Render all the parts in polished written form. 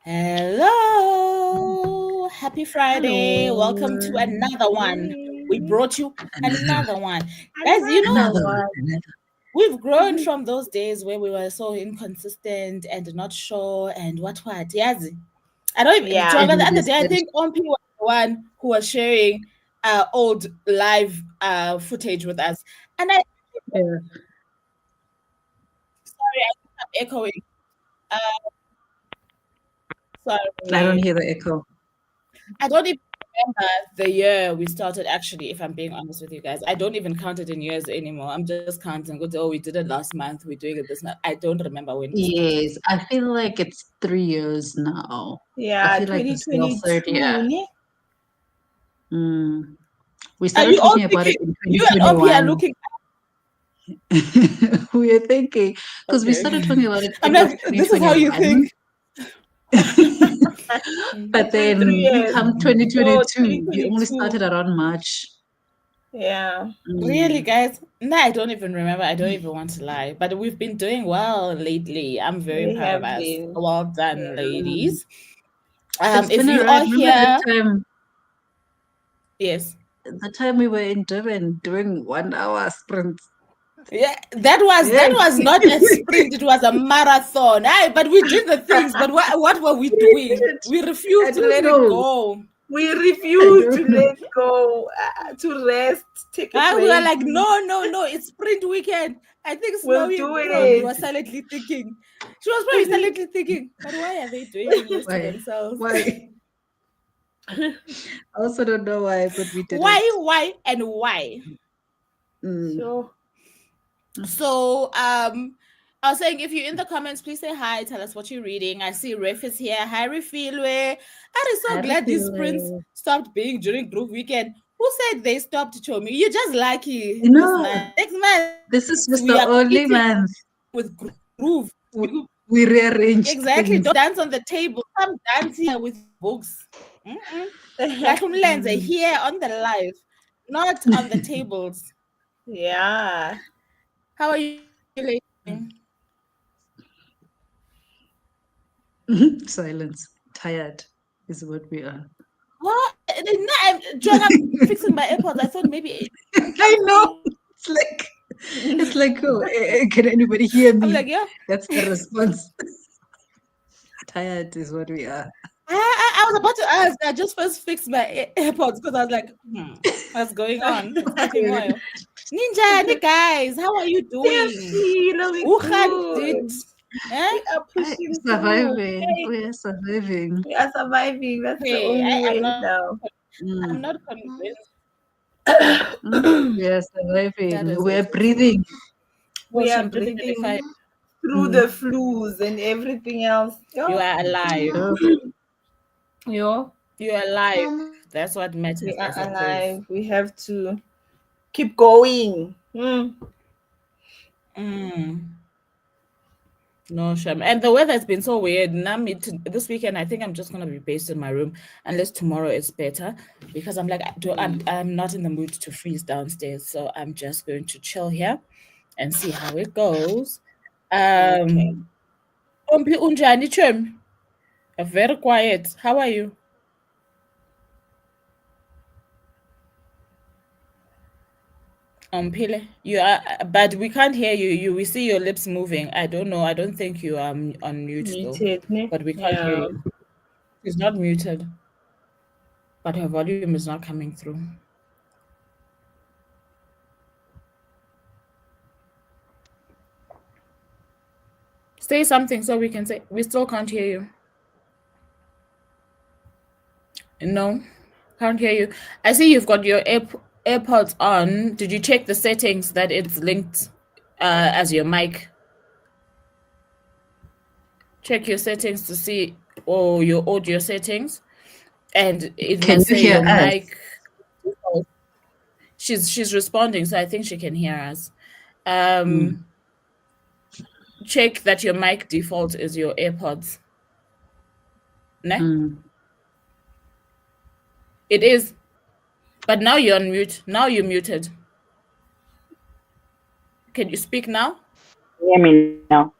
Hello, happy Friday. Welcome to Hello. another one. We Hey, brought you Another, another one. Guys, another another one. one. Another. we've grown from those days where we were so inconsistent and not sure and what. Yes. I don't even, Yeah, Jonah, And the we other day, I decided, think Ompi was the one who was sharing old live footage with us. And uh, sorry, I think I'm echoing. Uh, I don't sorry. hear the echo. I don't even remember the year we started, actually, if I'm being honest with you guys. I don't even count it in years anymore. I'm just counting. Good, oh, we did it last month. We're doing it this month. I don't remember when we started. Yes, I feel like it's 3 years now. I yeah, feel like this is our third year. 2022. Ne? Mm. We Are started you all talking about it thinking? in You and OP are 2021. looking. We are thinking, because we Okay. started talking about it I'm end of like, this is how you 2021. think. But Actually, 3 then years. come No, 2022, we only 2022. started around March. Yeah, Really, Mm. guys? No, I don't even remember. I don't even want to lie. But we've been doing well lately. I'm very we proud of have us. been. Well done, Yeah. Mm. ladies. It's If been a you ride. are Remember that here, time? yes. The time we were in Durban doing 1 hour sprints. Yeah, that was Hey, not a sprint, it was a marathon. Aye, but we did the things, but what were we we did doing? it. We I refused to don't let it know. go. We I refuse don't to know. let go, to rest, take a We were break. like, no, it's sprint weekend. I think We'll Snowy do probably it. was silently thinking. She was probably silently thinking, but why are they doing this to Why? themselves? Why? I also don't know why, but we did it. Why? Mm. Sure. So I was saying, if you're in the comments, please say hi. Tell us what you're reading. I see Ref is here. Hi, Refilwe. I'm so I glad these sprints feel stopped being during group weekend. Who said they stopped, Chomi? You're just lucky you this know, month. Next month, this is we just are the only competing month with groove. we rearranged Exactly. things. Don't dance on the table. Come dance here with books. Lenze Mm. here on the live, not on the tables. Yeah. How are you, lady? Silence. Tired is what we are. What? No, John, I'm fixing my AirPods. I thought maybe it didn't I come know. through. It's like, oh, can anybody hear I'm me? like, yeah. That's the response. Tired is what we are. I was about to ask. I just first fixed my AirPods because I was like, what's going on? It's taking a while. Ninja, hey guys, how are you Yes, doing? Sheila, we Wuhan did. good. Eh? We are I, pushing through. surviving. Hey, We are surviving. we are surviving. That's the Hey, only I'm way not. now. I'm Mm. not convinced. We are That surviving. is We are also true. breathing. We are Ocean breathing. If breathing through the flus and everything else. you Yo, are alive, Oh, yo, you're alive. That's what we matters, I are suppose. alive. We have to keep going. Mm. No, shame. And the weather's been so weird. Now, this weekend, I think I'm just gonna be based in my room, unless tomorrow is better, because I'm like, I'm not in the mood to freeze downstairs, so I'm just going to chill here and see how it goes. Okay. Um, Ompi unjani Chem? Very quiet. How are you? Pile, you are, but we can't hear you. We see your lips moving. I don't know. I don't think you are on mute though, Muted, ne? but we can't hear Yeah. you. She's not muted, but her volume is not coming through. Say something so we can say. We still can't hear you. No, can't hear you. I see you've got your AirPods on. Did you check the settings that it's linked as your mic? Check your settings to see, or your audio settings, and it can must you say hear your us? mic. She's responding, so I think she can hear us. Mm. Um, check that your mic default is your AirPods. Ne? Mm. It is, but now you're on mute. Now you're muted. Can you speak now? Hear me now.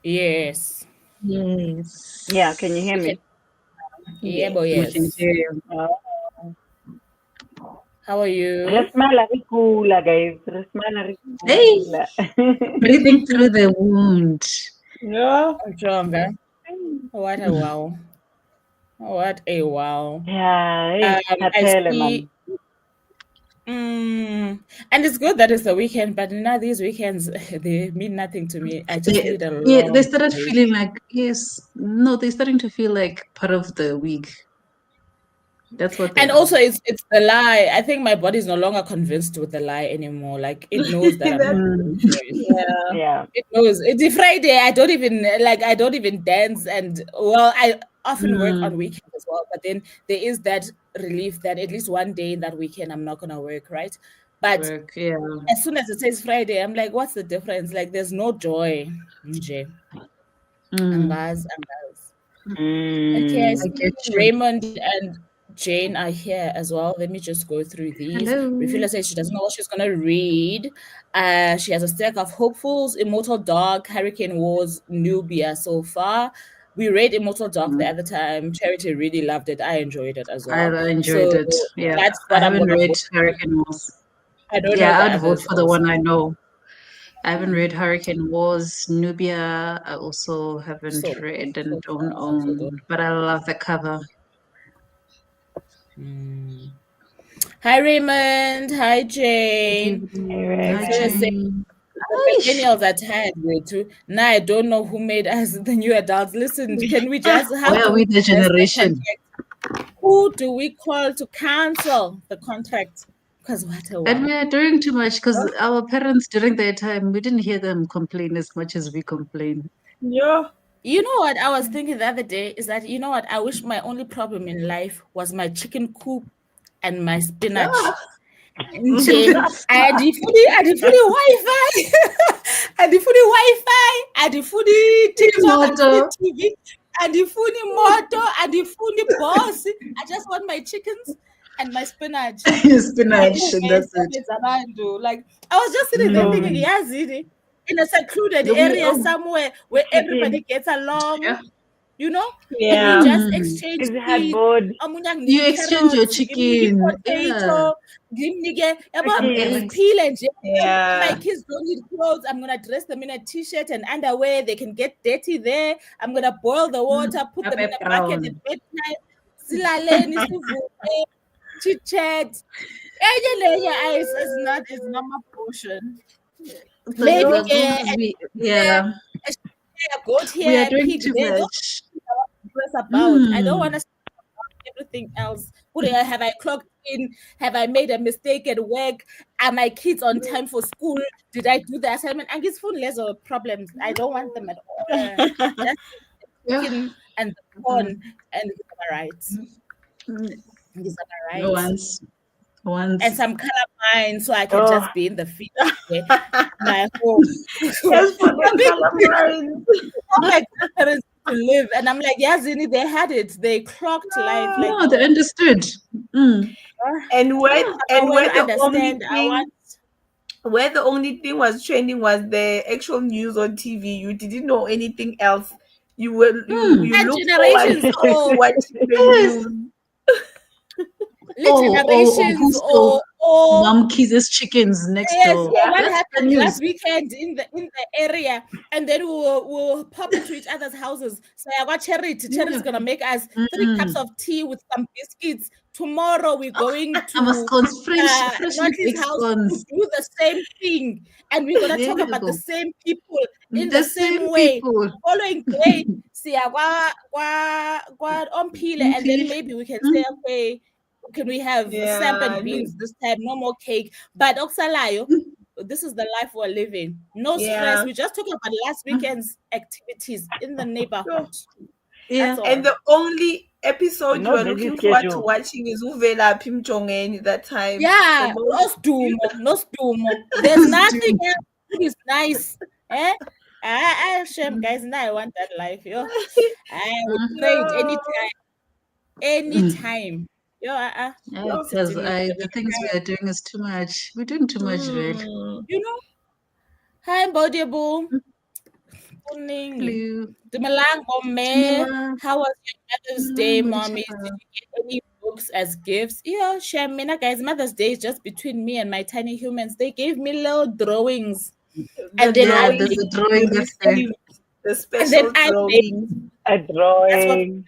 Yes. Yes. Yeah, can you hear We can, me? yeah, boy, We can yes. hear you. How are you? Resmala rikula, guys. Resmala Hey, rikula. breathing through the wound. Yeah. Jonga. What a wow. What a wow. Yeah, hey, I Katele, see. man. And it's good that it's the weekend, but now these weekends they mean nothing to me. I just need a They long started break. feeling like, yes, no, they're starting to feel like part of the week. That's what they And are. also it's the lie. I think my body's no longer convinced with the lie anymore. Like it knows that I'm not doing choice. Yeah. Yeah. It knows. It's Friday. I don't even dance, and well, I often work on weekends as well. But then there is that relief that at least one day in that weekend I'm not gonna work, right? But Work, yeah. as soon as it says Friday, I'm like, what's the difference? Like there's no joy. Nje. Angazi. Okay, I Mm. I get see you. Raymond and Jane are here as well. Let me just go through these. Hello. Refila says she doesn't know what she's gonna read. She has a stack of Hopefuls, Immortal Dark, Hurricane Wars, Nubia so far. We read Immortal Dark the other time. Charity really loved it. I enjoyed it as well. I enjoyed So it. Yeah. that's I what I'm haven't gonna read vote for. Hurricane Wars. I don't know Yeah, the I'd vote others for the also. one I know. I haven't read Hurricane Wars. Nubia, I also haven't So read and so don't far, I also own, don't. but I love the cover. Hi Raymond. Hi Good Jane. evening. Hi, So you're saying Jane. the Aish. millennials are tired way too. Now I don't know who made us the new adults. Listen, can we just how Where do are we we the address the generation? contract? Who do we call to cancel the contract? Because what a And wow. we are doing too much because our parents during their time, we didn't hear them complain as much as we complain. Yeah. You know what I was thinking the other day is that you know what I wish my only problem in life was my chicken coop and my spinach. Nje andifuni Wi-Fi andifuni Wi-Fi andifuni TikTok andifuni Moto. TV andifuni moto andifuni boss. I just want my chickens and my spinach. Spinach, and that's it. Like I was just sitting there So, thinking, yazini, in a secluded We, area somewhere where everybody chicken. gets along, yeah. you know, and we Yeah. just exchange Is it seeds. hardboard? You exchange your Carrots, give me chicken. Yeah. potato, give me Some Okay. eggs. peel and jam. My Yeah. kids don't need clothes. I'm gonna dress them in a t-shirt and underwear. They can get dirty there. I'm gonna boil the water, put them in a bucket at Brown. bedtime. Silaleni, sivuke, chit chat. It's not my portion. Maybe The goals yeah. a goat We here, are a doing pig too there. Those much. are about. I don't want Mm. to everything else. Have I clocked in? Have I made a mistake at work? Are my kids on time for school? Did I do the assignment? And it's full less of problems. I don't want them at all. Just the Yeah. chicken and the corn, and it's all right. Mm. It's all right. Once. And some calamine so I can Oh, just be in the field my home. Yes, for the calamine. All my grandparents to live, and I'm like, yeah, Zini, they had it. They clocked life. Like, No, they understood. Mm. And where I and will where the only understand. I thing want where the only thing was trending was the actual news on TV. You didn't know anything else. Mm. You and look forward generations to or watching the Yes. news. Or who generations stole or Mom Kiz's chickens next yes, door. or what That's the happened news. last weekend in the area, and then we'll pop into each other's houses. So I got Charity. Charity's gonna make us 3 cups of tea with some biscuits. Tomorrow we're going I'm a to scones, freshly Notly's baked house to scones. do the same thing, and we're gonna There talk you about the go. same people in the The same same way. people. Following day, siya kwa Ompile, and then maybe we can say, okay, can we have samp Yeah. and beans this time? No more cake. But Oksalayo, this is the life we're living. No stress. Yeah. We're just talking about last weekend's activities in the neighborhood. Yeah. That's all. And the only episode you no were busy looking forward to schedule. watching is Uvela Pimchongeni that time. Yeah, The no most stumo, no stumo. There's nothing else that is nice. Eh? Shame, guys. Now I want that life. Yo, I would trade no. anytime. Yo, Yeah, Oh. because the things we are doing is too much. We're doing too much, really. Mm. you know, hi, Bodiable. Morning. Hello. Dumelang, Bomme. Dumelang. How was your Mother's Day, Dumelang, mommies? Did Modishaka. you get any books as gifts? Yeah, Shamina, guys. Mother's Day is just between me and my tiny humans. They gave me little drawings, and then Yeah, I there's made a drawing you that's there. received the and then special I made. drawing. A That's what drawing.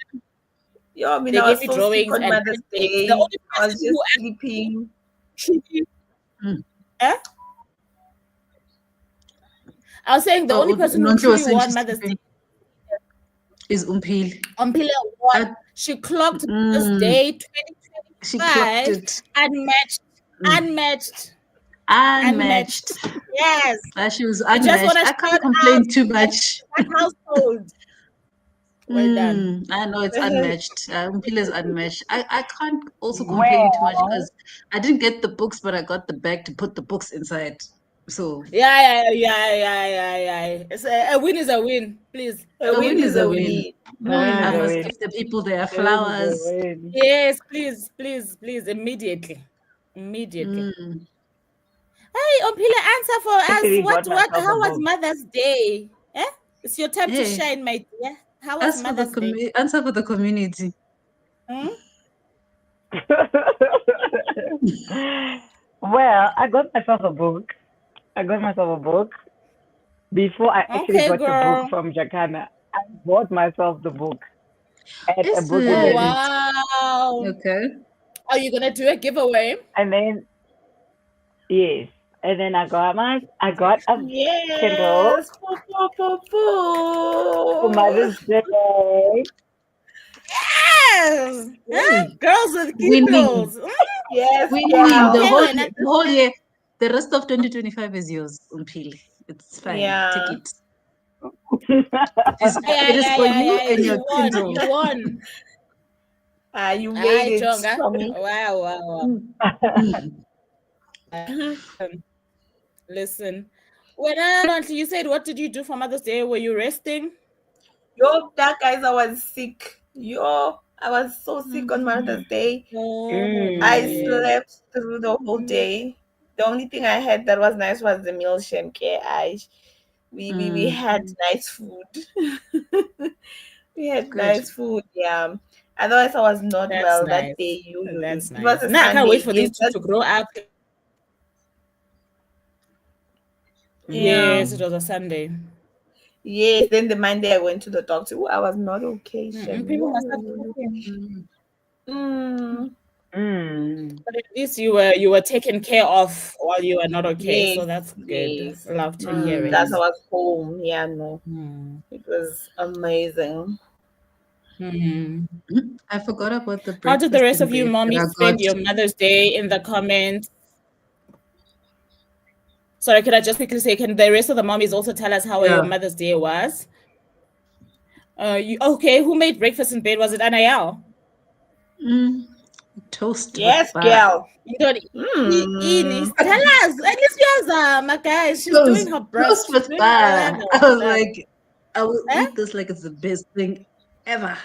Yo, I mean, they I gave was me so sick drawings on and Mother's handmade. The Day. only I was person who just sleeping. actually, Mm. I was saying the only person who Nonke truly was saying won she's Mother's Day sleeping. Is Umpil. Umpila won. Uh, She clocked Mother's mm, Day she clocked 2025 it. unmatched, Mm. unmatched, Unmatched. Yes. She was I just want unmatched. to I shout can't complain out too much. that household. Well done. I know it's unmatched. Umpil is unmatched. I can't also Well, complain too much because I didn't get the books, but I got the bag to put the books inside. So Yeah. It's a win is a win, please. A win is a win. the win I is a must win. give the people their The win is a flowers. win. Yes, please, immediately. Mm. Hey, Ompila, answer for us. Actually got What? myself a How was book. Mother's Day? Eh? It's your time to Hey, shine, my dear. How was Mother's Day? answer for the community. Hmm? Well, I got myself a book. Before I actually Okay, got the book girl. from Jacana. I bought myself the book at a Is book Oh it event. wow. okay? Are you gonna do a giveaway? And then yes. And then I got a Kindle Yes. Poo, poo, poo, for Mother's poo. Day. Yes. Huh? Hey, Girls with winning, Kindles. Yes, winning Okay, girl. when I the whole year. The rest of 2025 is yours, Umpili. It's fine. Take Yeah. it. It is for you and your You won. Kindle. You won. You made Hi, it Jonga. for me. Wow. Mm. Listen. When you said, what did you do for Mother's Day? Were you resting? Yo, that guys, I was sick. Yo, I was so sick on Mother's Day. Oh, I dear. slept through the whole day. The only thing I had that was nice was the meal shemke. We had nice food. We had Good. nice food, yeah. Otherwise, I was not That's well that nice. day. That's It was nice. a Now I can't wait Sunday. for Yes, these two to grow up. yeah. Yes, it was a Sunday. Yes. Then the Monday I went to the doctor. Ooh, I was not okay, Shem. People must have Yo. been Mm, But at least you were taken care of while you were not okay. yes, So that's good. yes. Love to hear it. That I was home. Yeah, no. Hmm. It was amazing. Hmm. I forgot about the How did the breakfast rest in of you bed that mommies I spend got. your Mother's Day in the comments? Sorry, could I just quickly say, can the rest of the mommies also tell us how your Yeah. Mother's Day was? Okay, who made breakfast in bed? Was it Anayao? Toast with Yes, butter. girl. You don't Mm. tell us. At least yours, my guys. She's doing her Toast best. She's with doing butter. whatever. I was like, I will Eh? eat this like it's the best thing ever.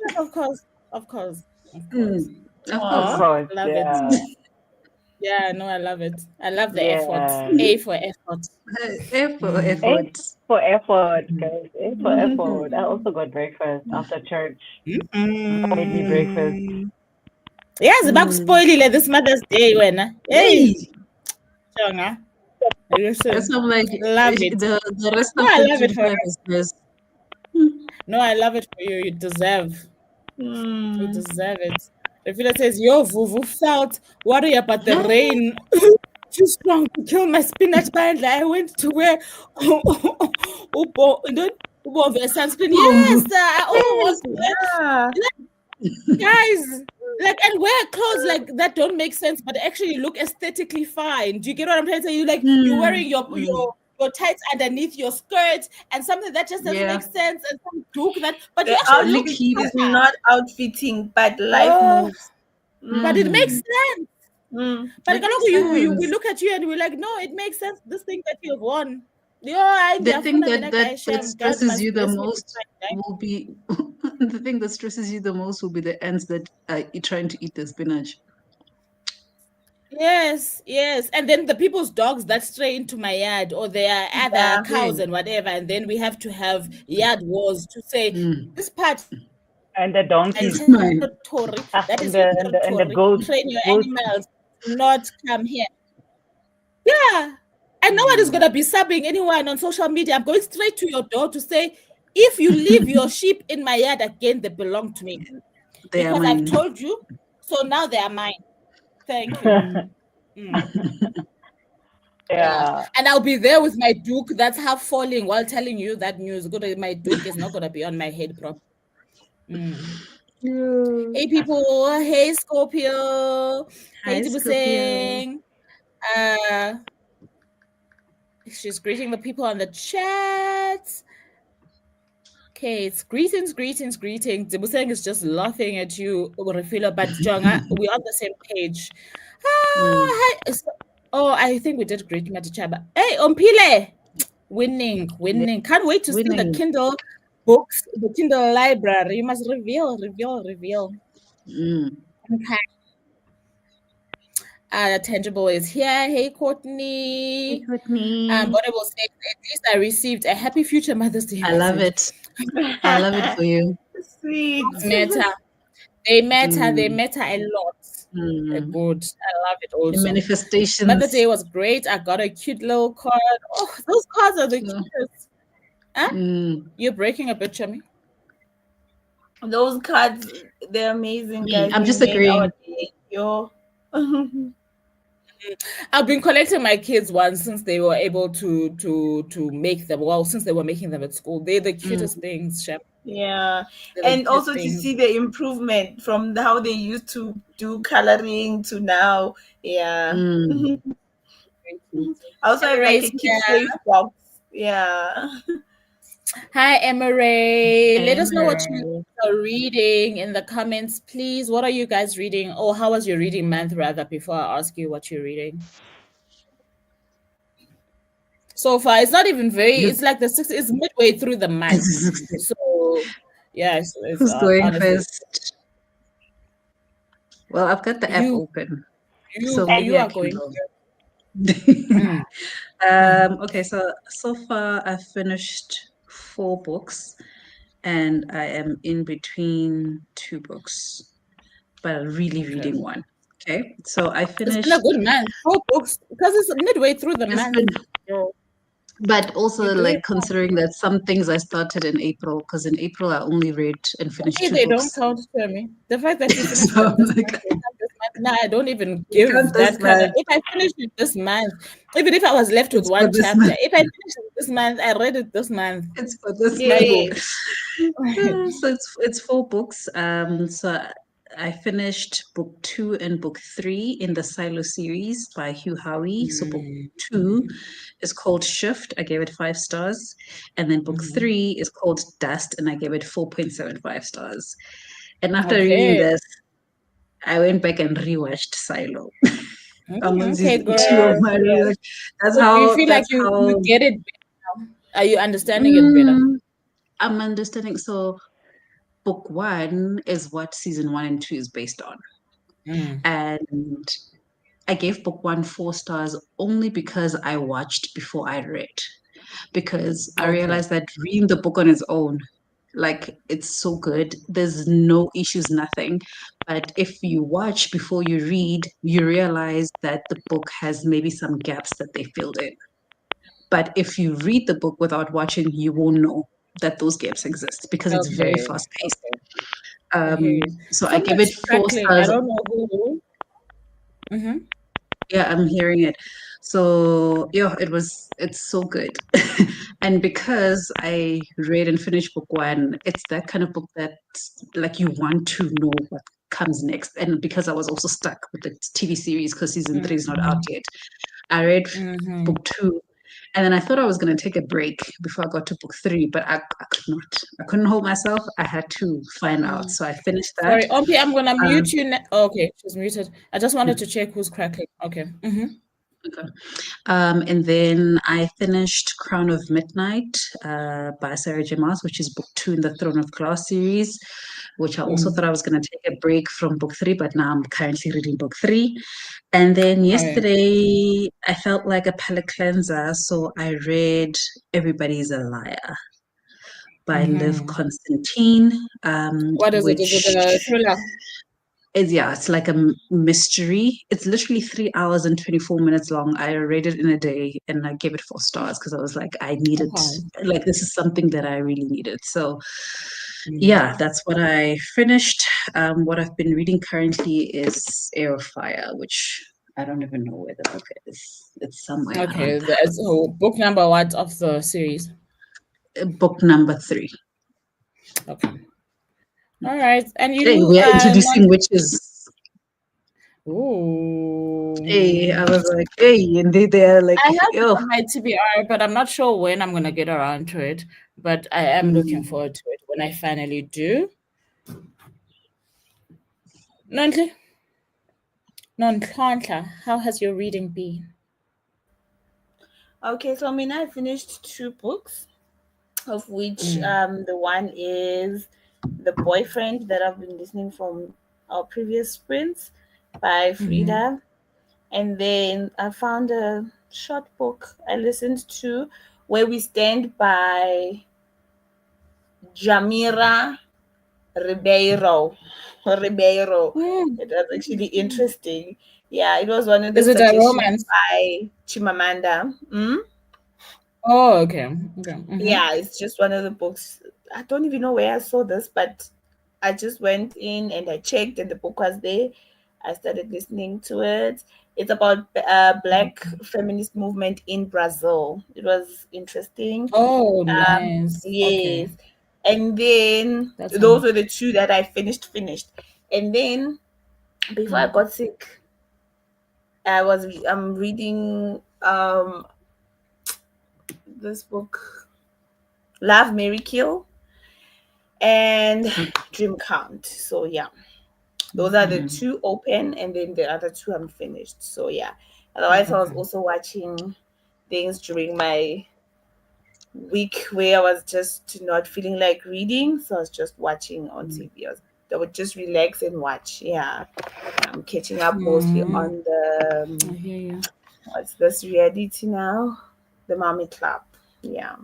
Yes, of course. Of course. Of Of course. Aw. course, Love it. yeah. Yeah, no, I love it. I love the effort. Yeah. A for effort. A for Mm. A effort. for effort, guys. A for effort. I also got breakfast after church. Made me breakfast. Yes, Mm. spoilile this Mother's Day when. Hey, Hey, Jonga. that's Listen. I'm like Love it. the rest No, of I love it for 2025 her. is best. No, I love it for you. You deserve. You Mm. deserve it. Rafila says, Yo, Vuvu felt worry about the Huh? rain. Too strong to kill my spinach binder. I went to wear sunscreen. Yes, Boom. I also want to wear Yeah. guys and wear clothes like that don't make sense, but actually look aesthetically fine. Do you get what I'm trying to say? You're wearing your tights underneath your skirt and something that just doesn't make Yeah. sense and some joke that, but you The actually look outfit Licky. is proper. not outfitting, but life Oh, moves. but it makes Mm. sense. Mm. But It makes we sense. look at you and we're like, no, it makes sense. This thing that you've worn. Yeah, I The thing mina guy that sham. God stresses must you the bless me with most fine guy. will be the thing that stresses you the most will be the ants that are trying to eat the spinach. Yes, yes. And then the people's dogs that stray into my yard, or their other cows and whatever, and then we have to have yard wars to say this part And the donkeys. is Mine. territory, Ah, that and is the your and the and the territory. goats. Train your Goats. animals to not come here. Yeah. And no one is gonna be subbing anyone on social media. I'm going straight to your door to say, if you leave your sheep in my yard again, they belong to me. They are Because I've mine. told you, so now they are mine. Thank you. Yeah. And I'll be there with my duke that's half falling while telling you that news. My duke is not gonna be on my head properly. Hey people, hey Scorpio, hey Hi, Scorpio. Dibuseng. She's greeting the people on the chat. Okay, it's greetings. Dibuseng is just laughing at you, Refila, but Jonga, we're on the same page. Hi. Oh, I think we did greet Matichaba. Hey, Ompile! Winning. Can't wait to see the Winning. Kindle books, the Kindle library. You must reveal. Okay. Tangible is here. Hey, Courtney. Hey, Courtney. But I will say, at least I received a happy future Mother's Day. I love it. I love it for you. Sweet. They matter a lot. Good. I love it also. The manifestations. Mother's Day was great. I got a cute little card. Oh, those cards are the cutest. Huh? You're breaking a bit, Chami. Those cards, they're amazing, guys. I'm They just made agreeing. our day. Yo. I've been collecting my kids ones since they were able to make them. Well, since they were making them at school, they're the cutest things, Shep. Yeah, They're the and cutest also to things. see the improvement from how they used to do coloring to now. Yeah. I also have like a kid safe box. Yeah. Hi, Emery. Let us know what you are reading in the comments, please. What are you guys reading? Or how was your reading month, rather, before I ask you what you're reading? So far, it's not even it's like it's midway through the month. So, yeah. Who's going first? Well, I've got the app open. You are going first. Okay, so far I've finished 4 books and I am in between 2 books, but really reading one. Okay, so I finished. It's been a good month. 4 books because it's midway through the month. But also, like, considering that some things I started in April, because in April I only read and finished 2 they books. Don't count to me. The fact that you finished them this month, no, I don't even give that kind of. If I finished it this month, even if I was left with one chapter, if I finished it this month, I read it this month. It's for this month. So it's 4 books. So I finished book 2 and book 3 in the Silo series by Hugh Howey. So book 2 is called Shift. I gave it 5 stars. And then book 3 is called Dust, and I gave it 4.75 stars. And after reading this, I went back and rewatched Silo. Okay, girl. 2 of my That's so how you feel like you get it better now? Are you understanding it better? I'm understanding. So book 1 is what season 1 and 2 is based on. And I gave book 1 4 stars only because I watched before I read. Because I realized that reading the book on its own, like, it's so good. There's no issues, nothing. But if you watch before you read, you realize that the book has maybe some gaps that they filled in. But if you read the book without watching, you won't know that those gaps exist because it's very fast paced. So I give it 4 stars. I don't know who. Yeah, I'm hearing it. So yeah, it's so good. And because I read and finished book 1, it's that kind of book that, like, you want to know what comes next. And because I was also stuck with the TV series because season 3 is not out yet, I read book 2. And then I thought I was going to take a break before I got to book 3, but I could not. I couldn't hold myself. I had to find out. So I finished that. Sorry, Ompi, I'm going to mute you. Okay, she's muted. I just wanted to check who's crackling. Okay. Okay. And then I finished Crown of Midnight by Sarah J. Maas, which is book 2 in the Throne of Glass series, which I also thought I was going to take a break from book 3, but now I'm currently reading book 3. And then yesterday, I felt like a palate cleanser, so I read Everybody's a Liar by Liv Constantine, What is it? Is it a thriller? It's like a mystery. It's literally 3 hours and 24 minutes long. I read it in a day and I gave it 4 stars because I was like, I needed, like, this is something that I really needed. So, yeah, that's what I finished. What I've been reading currently is Air of Fire, which I don't even know where the book is. It's somewhere. Okay, so book number what of the series? Book number 3. Okay. All right. And you Hey, we are introducing witches. Ooh. Hey, I was like, hey, and they're like, I have it yo. on my TBR, but I'm not sure when I'm gonna get around to it. But I am looking forward to it when I finally do. Nontle, how has your reading been? Okay, so I finished 2 books, of which the one is The Boyfriend that I've been listening from our previous sprints by Frida. And then I found a short book I listened to, Where We Stand by Jamira Ribeiro. It was actually interesting. Yeah, it was one of the Is it a suggestions romance? by Chimamanda. Oh, okay. Yeah, it's just one of the books. I don't even know where I saw this, but I just went in and I checked, and the book was there. I started listening to it. It's about Black feminist movement in Brazil. It was interesting. Oh, nice. Yes, Okay. and then That's those were the 2 that I finished. And then before I got sick, I'm reading this book, Love, Mary Kill, and Dream Count. So yeah, those are the 2 open, and then the other 2 I'm finished. So yeah, otherwise I was also watching things during my week where I was just not feeling like reading, so I was just watching on TV. I would just relax and watch. Yeah, I'm catching up mostly on the I hear you. what's this reality now, the Mommy Club. Yeah,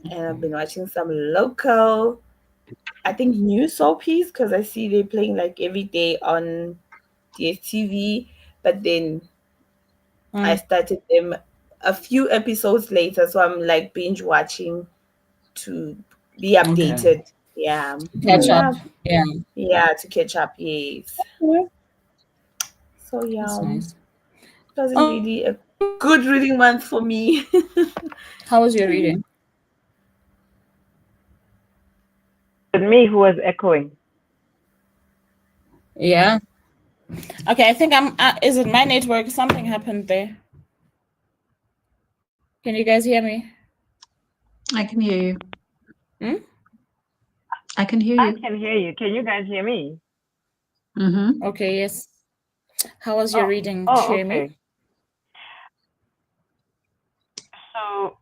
and I've been watching some local, I think, new soapies because I see they're playing like every day on DSTV. But then I started them a few episodes later, so I'm like binge watching to be updated. Okay. Yeah. Catch up. Yeah. Yeah, to catch up. Yes. So yeah, That's nice. it wasn't really a good reading month for me. How was your reading? With me, who was echoing. Yeah. Okay, I think I'm. Is it my network? Something happened there. Can you guys hear me? I can hear you. I can hear you. I can hear you. Can you guys hear me? Okay, yes. How was your reading, Shemi? Okay. So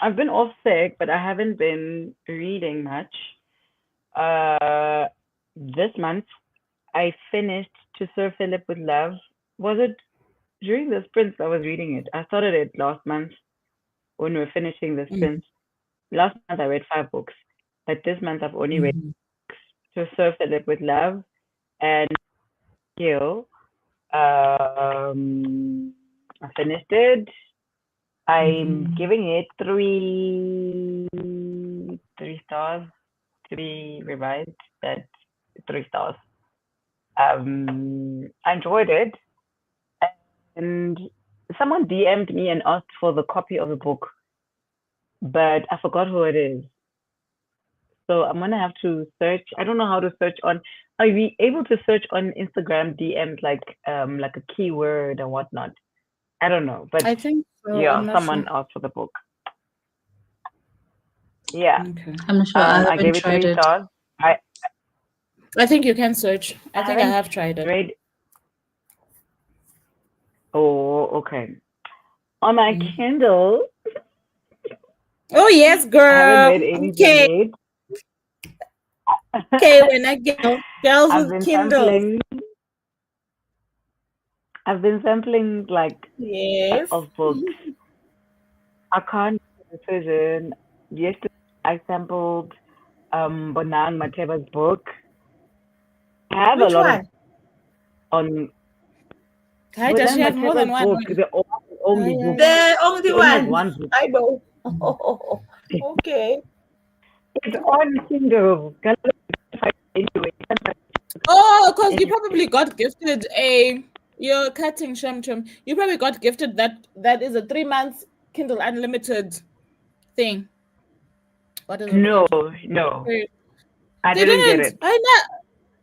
I've been off sick, but I haven't been reading much. This month I finished To Serve Philip with Love. Was it during the sprint I was reading it? I started it last month when we were finishing the sprint. Last month I read 5 books, but this month I've only read To Serve Philip with Love and Kill. I finished it. I'm giving it 3 stars. 3 revised. That's 3 stars. I enjoyed it, and someone DM'd me and asked for the copy of the book, but I forgot who it is. So I'm gonna have to search. I don't know how to search on. Are we able to search on Instagram DMs like a keyword and whatnot? I don't know, but I think so. yeah, someone asked for the book. Yeah, Okay. I'm not sure. I gave it 3 stars. I think you can search. I think I have tried it. Oh, okay. On my Kindle, Oh yes, I haven't girl. read anything Okay, yet. okay. When I get girls I've with been Kindles. sampling. I've been sampling like Yes. of books. I can't make a decision. Yesterday I sampled Bonang Mateba's book. I have a Which lot of one? on Hi, does she Bonang have more than Mateba's one? book, the only Yeah, book. The only He only has one. one book. I know. Oh, okay. It's on Kindle. Anyway, Oh, because you probably got gifted a. You're cutting shum shum. You probably got gifted that is a 3 months Kindle Unlimited thing. What is it no, called? no, Wait, I they didn't get didn't. it. I know.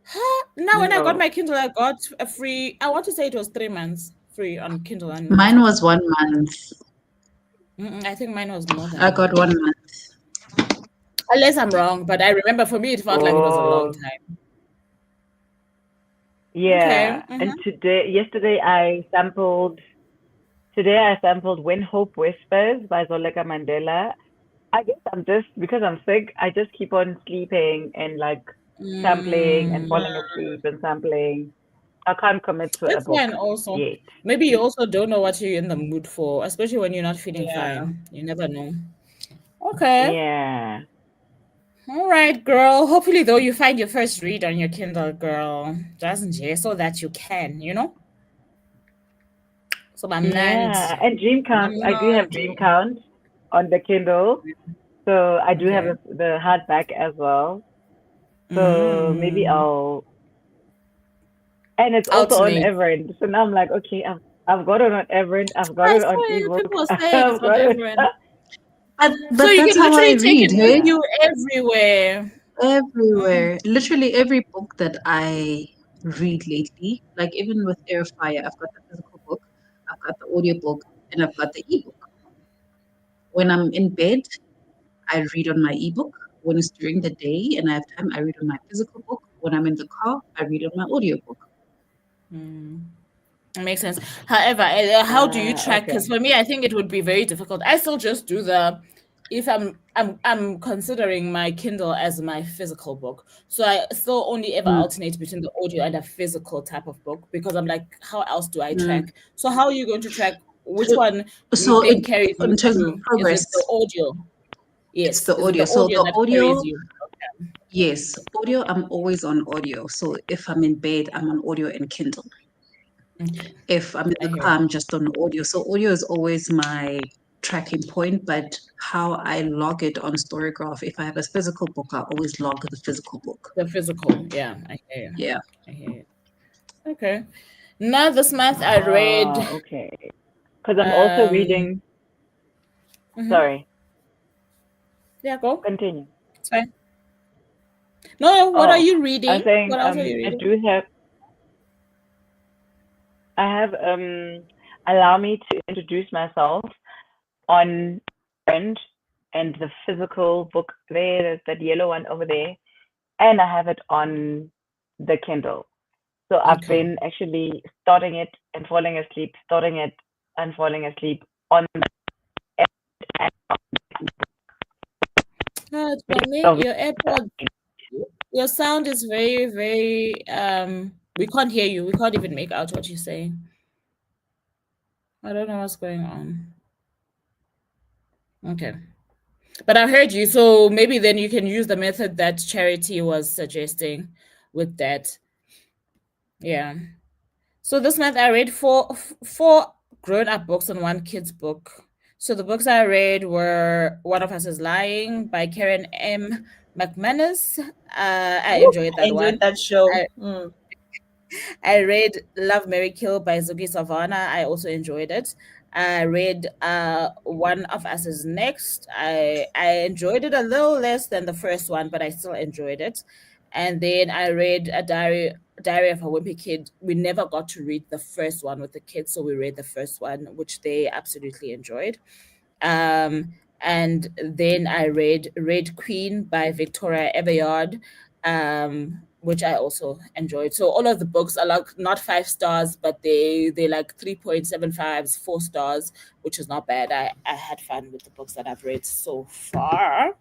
Huh? Now when I got No, my Kindle, I got a free. I want to say it was 3 months free on Kindle Mine Unlimited. was 1 month. I think mine was more than I a got month. 1 month. Unless I'm wrong, but I remember for me it felt like it was a long oh, time. yeah. Okay. And yesterday I sampled. Today I sampled "When Hope Whispers" by Zoleka Mandela. I guess I'm just because I'm sick. I just keep on sleeping and like sampling and Mm, falling asleep and sampling. I can't commit to a that's book fine also. yet. Maybe you also don't know what you're in the mood for, especially when you're not feeling Yeah. fine. You never know. Okay. Yeah. All right, girl. Hopefully, though, you find your first read on your Kindle, girl. Just so that you can, So I'm Yeah. Nand. And Dream Count. I do have Dream Count on the Kindle. So I do have Okay. the hardback as well. So maybe Mm. and it's also on Alternate. Everend. So now I'm like, okay, I've got it on Everend. I've got I it on saw ebook. people saying it's I've on got it. everyone. So But you that's can how I literally take read, it with hey? Yeah. you everywhere. Everywhere. Literally every book that I read lately, like even with Air Fire, I've got the physical book, I've got the audiobook, and I've got the ebook. When I'm in bed, I read on my ebook. When it's during the day and I have time, I read on my physical book. When I'm in the car, I read on my audiobook. It makes sense. However, how do you track? Okay. Because for me, I think it would be very difficult. I still just do if I'm considering my Kindle as my physical book. So I still only ever Mm, alternate between the audio and a physical type of book because I'm like, how else do I mm. track? So how are you going to track which So, one do you so think carries in you terms of through? Is progress, it the audio? it's Yes. the Is it the audio. So audio the that carries audio, you? yes, audio, I'm always on audio. So if I'm in bed, I'm on audio and Kindle. Okay. If I'm in I the hear car, you. I'm just on audio. So audio is always my tracking point, but how I log it on Storygraph, if I have a physical book, I always log the physical book. The physical. Yeah, I hear you. Yeah. I hear you. Okay. Now this month I read Okay. Because I'm also um reading. mhm. Sorry. Yeah, go. Continue. It's fine. No, what are Oh, you I was reading? saying What else are you I reading? do have. I have allow me to introduce myself on Friend and the physical book there. There's that yellow one over there, and I have it on the Kindle. So I've Okay. been actually starting it and falling asleep, starting it and falling asleep on No, for me, the your AirPods, your sound is very, very we can't hear you. We can't even make out what you're saying. I don't know what's going on. Okay. But I heard you, so maybe then you can use the method that Charity was suggesting with that. Yeah. So this month I read four grown-up books and one kid's book. So the books I read were One of Us is Lying by Karen M. McManus. I Woo, enjoyed I that enjoyed one. that show. I, I read Love, Mary Kill by Zuki Savannah. I also enjoyed it. I read One of Us is Next. I enjoyed it a little less than the first one, but I still enjoyed it. And then I read a Diary of a Wimpy Kid. We never got to read the first one with the kids, so we read the first one, which they absolutely enjoyed. And then I read Red Queen by Victoria Everyard, which I also enjoyed. So all of the books are like not 5 stars, but they like 3.75s, 4 stars, which is not bad. I had fun with the books that I've read so far.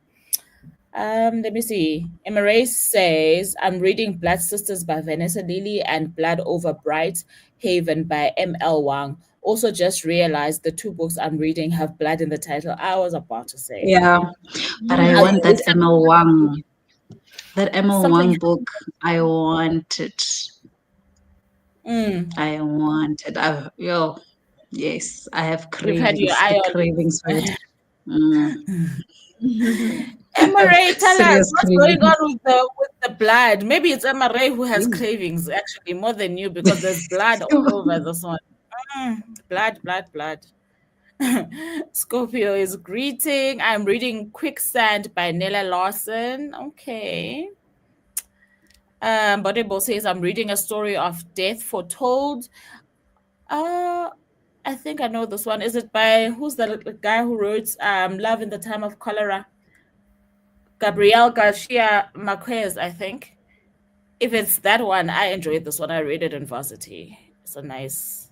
Let me see. Emma says, I'm reading Blood Sisters by Vanessa Lilly and Blood Over Bright Haven by M.L. Wang. Also just realized the 2 books I'm reading have blood in the title. I was about to say. Yeah, but I want that ML Wang. That ML Wang book, I want it. I want it. Yes, I have You've had your eye on cravings for it. Emma Ray, tell us what's going cravings. on with the blood. Maybe it's Emma Ray who has cravings, actually, more than you, because there's blood all over this one. Blood. Scorpio is greeting. I'm reading Quicksand by Nella Larson. Okay. Bodebo says, I'm reading A Story of Death Foretold. I think I know this one. Is it by, who's the guy who wrote Love in the Time of Cholera? Gabriel Garcia Marquez, I think. If it's that one, I enjoyed this one. I read it in varsity. It's a nice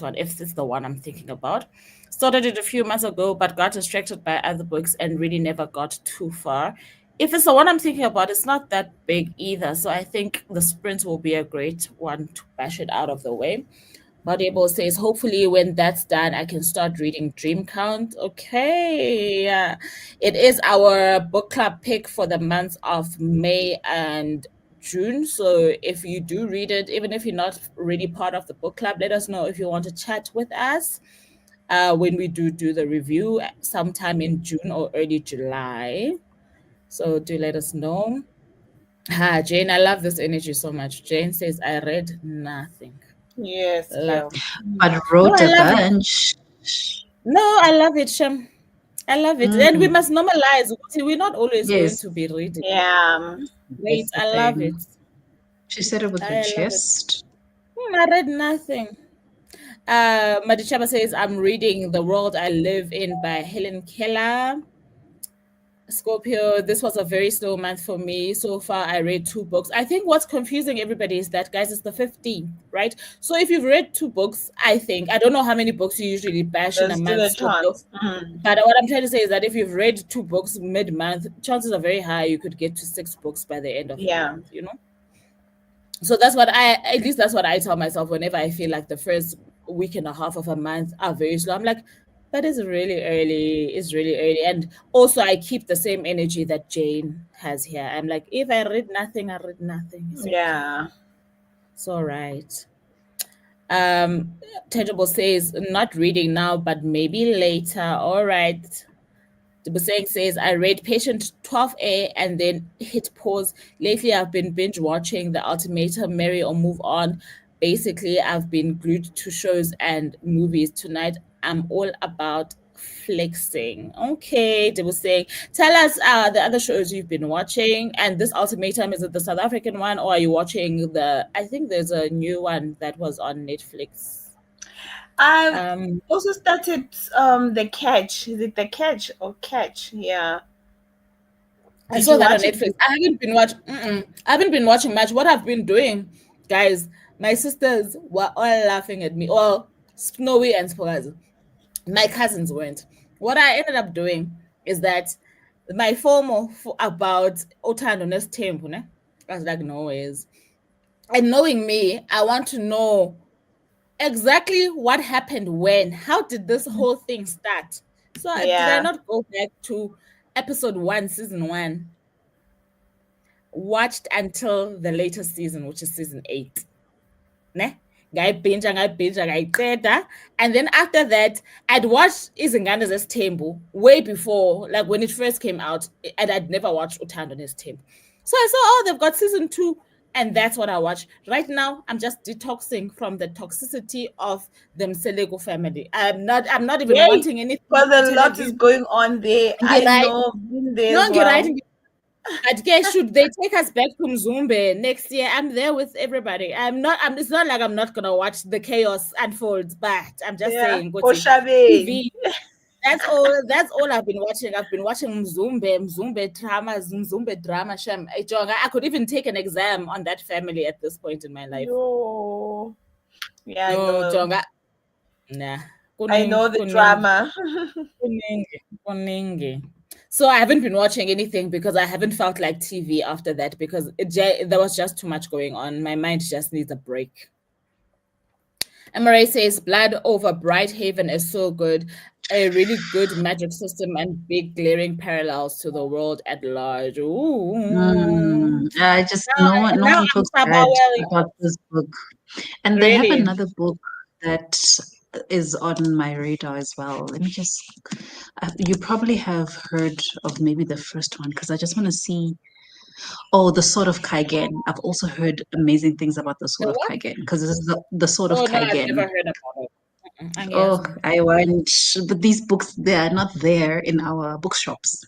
one, if it's the one I'm thinking about. Started it a few months ago, but got distracted by other books and really never got too far. If it's the one I'm thinking about, it's not that big either. So I think the sprint will be a great one to bash it out of the way. Bodebo says, hopefully when that's done, I can start reading Dream Count. Okay. Yeah. It is our book club pick for the months of May and June. So if you do read it, even if you're not really part of the book club, let us know if you want to chat with us when we do the review sometime in June or early July. So do let us know. Jane, I love this energy so much. Jane says, I read nothing. Yes, but wrote a bunch. No, I love it, Shem. I love it. And we must normalize. We're not always going to be reading. Yeah. Wait, I love it. She said it with her chest. I read nothing. Madichaba says, I'm reading The World I Live In by Helen Keller. Scorpio, this was a very slow month for me. So far, I read 2 books. I think what's confusing everybody is that, guys, it's the 15th, right? So if you've read 2 books, I don't know how many books you usually bash in a month. But what I'm trying to say is that if you've read 2 books mid-month, chances are very high you could get to 6 books by the end of the month, you know? So that's what I tell myself whenever I feel like the first week and a half of a month are very slow. I'm like, that is really early. It's really early. And also I keep the same energy that Jane has here. I'm like, if I read nothing, I read nothing. It's yeah. Okay. It's all right. Tangible says, not reading now, but maybe later. All right. Debusang says, I read Patient 12A and then hit pause. Lately, I've been binge watching The Ultimatum, Marry or Move On. Basically, I've been glued to shows and movies. Tonight, I'm all about flexing. Okay, Debusang, tell us the other shows you've been watching. And this Ultimatum, is it the South African one, or are you watching I think there's a new one that was on Netflix. I also started The Catch. Is it The Catch or Catch? Yeah. I saw that on Netflix. I haven't been watching much. What I've been doing, guys, my sisters were all laughing at me. Well, Snowy and Spogazi. My cousins weren't. What I ended up doing is that my FOMO about Otando Nestempu, I was like, no ways. And knowing me, I want to know exactly what happened when. How did this whole thing start? So did I not go back to episode 1, season 1? Watched until the latest season, which is season 8. Ne? And then after that, I'd watched Izingane Zestembu way before, like when it first came out, and I'd never watched Utando Nestembu. So I saw, they've got season 2, and that's what I watch. Right now, I'm just detoxing from the toxicity of the Mselego family. I'm not even wanting anything. Because a lot is going on there. I know. Should they take us back to Mzumbe next year? I'm there with everybody. It's not like I'm not gonna watch the chaos unfold, but I'm just saying, TV, That's all I've been watching. I've been watching Mzumbe drama. Shem, Jonga, I could even take an exam on that family at this point in my life. Yo. Yeah, No, no. Jonga. Nah. I know the drama. Kuningi. So I haven't been watching anything because I haven't felt like TV after that because there was just too much going on. My mind just needs a break. MRA says Blood over Bright Haven is so good. A really good magic system and big glaring parallels to the world at large. Ooh. I just no one talks bad about this book. And they have Really? another book that is on my radar as well. Let me just. You probably have heard of maybe the first one because I just want to see. Oh, the Sword of Kaigen. I've also heard amazing things about the Sword of Kaigen because this is the Sword of Oh no, I've Kaigen. never heard about it. Oh, I want, but these books they are not there in our bookshops.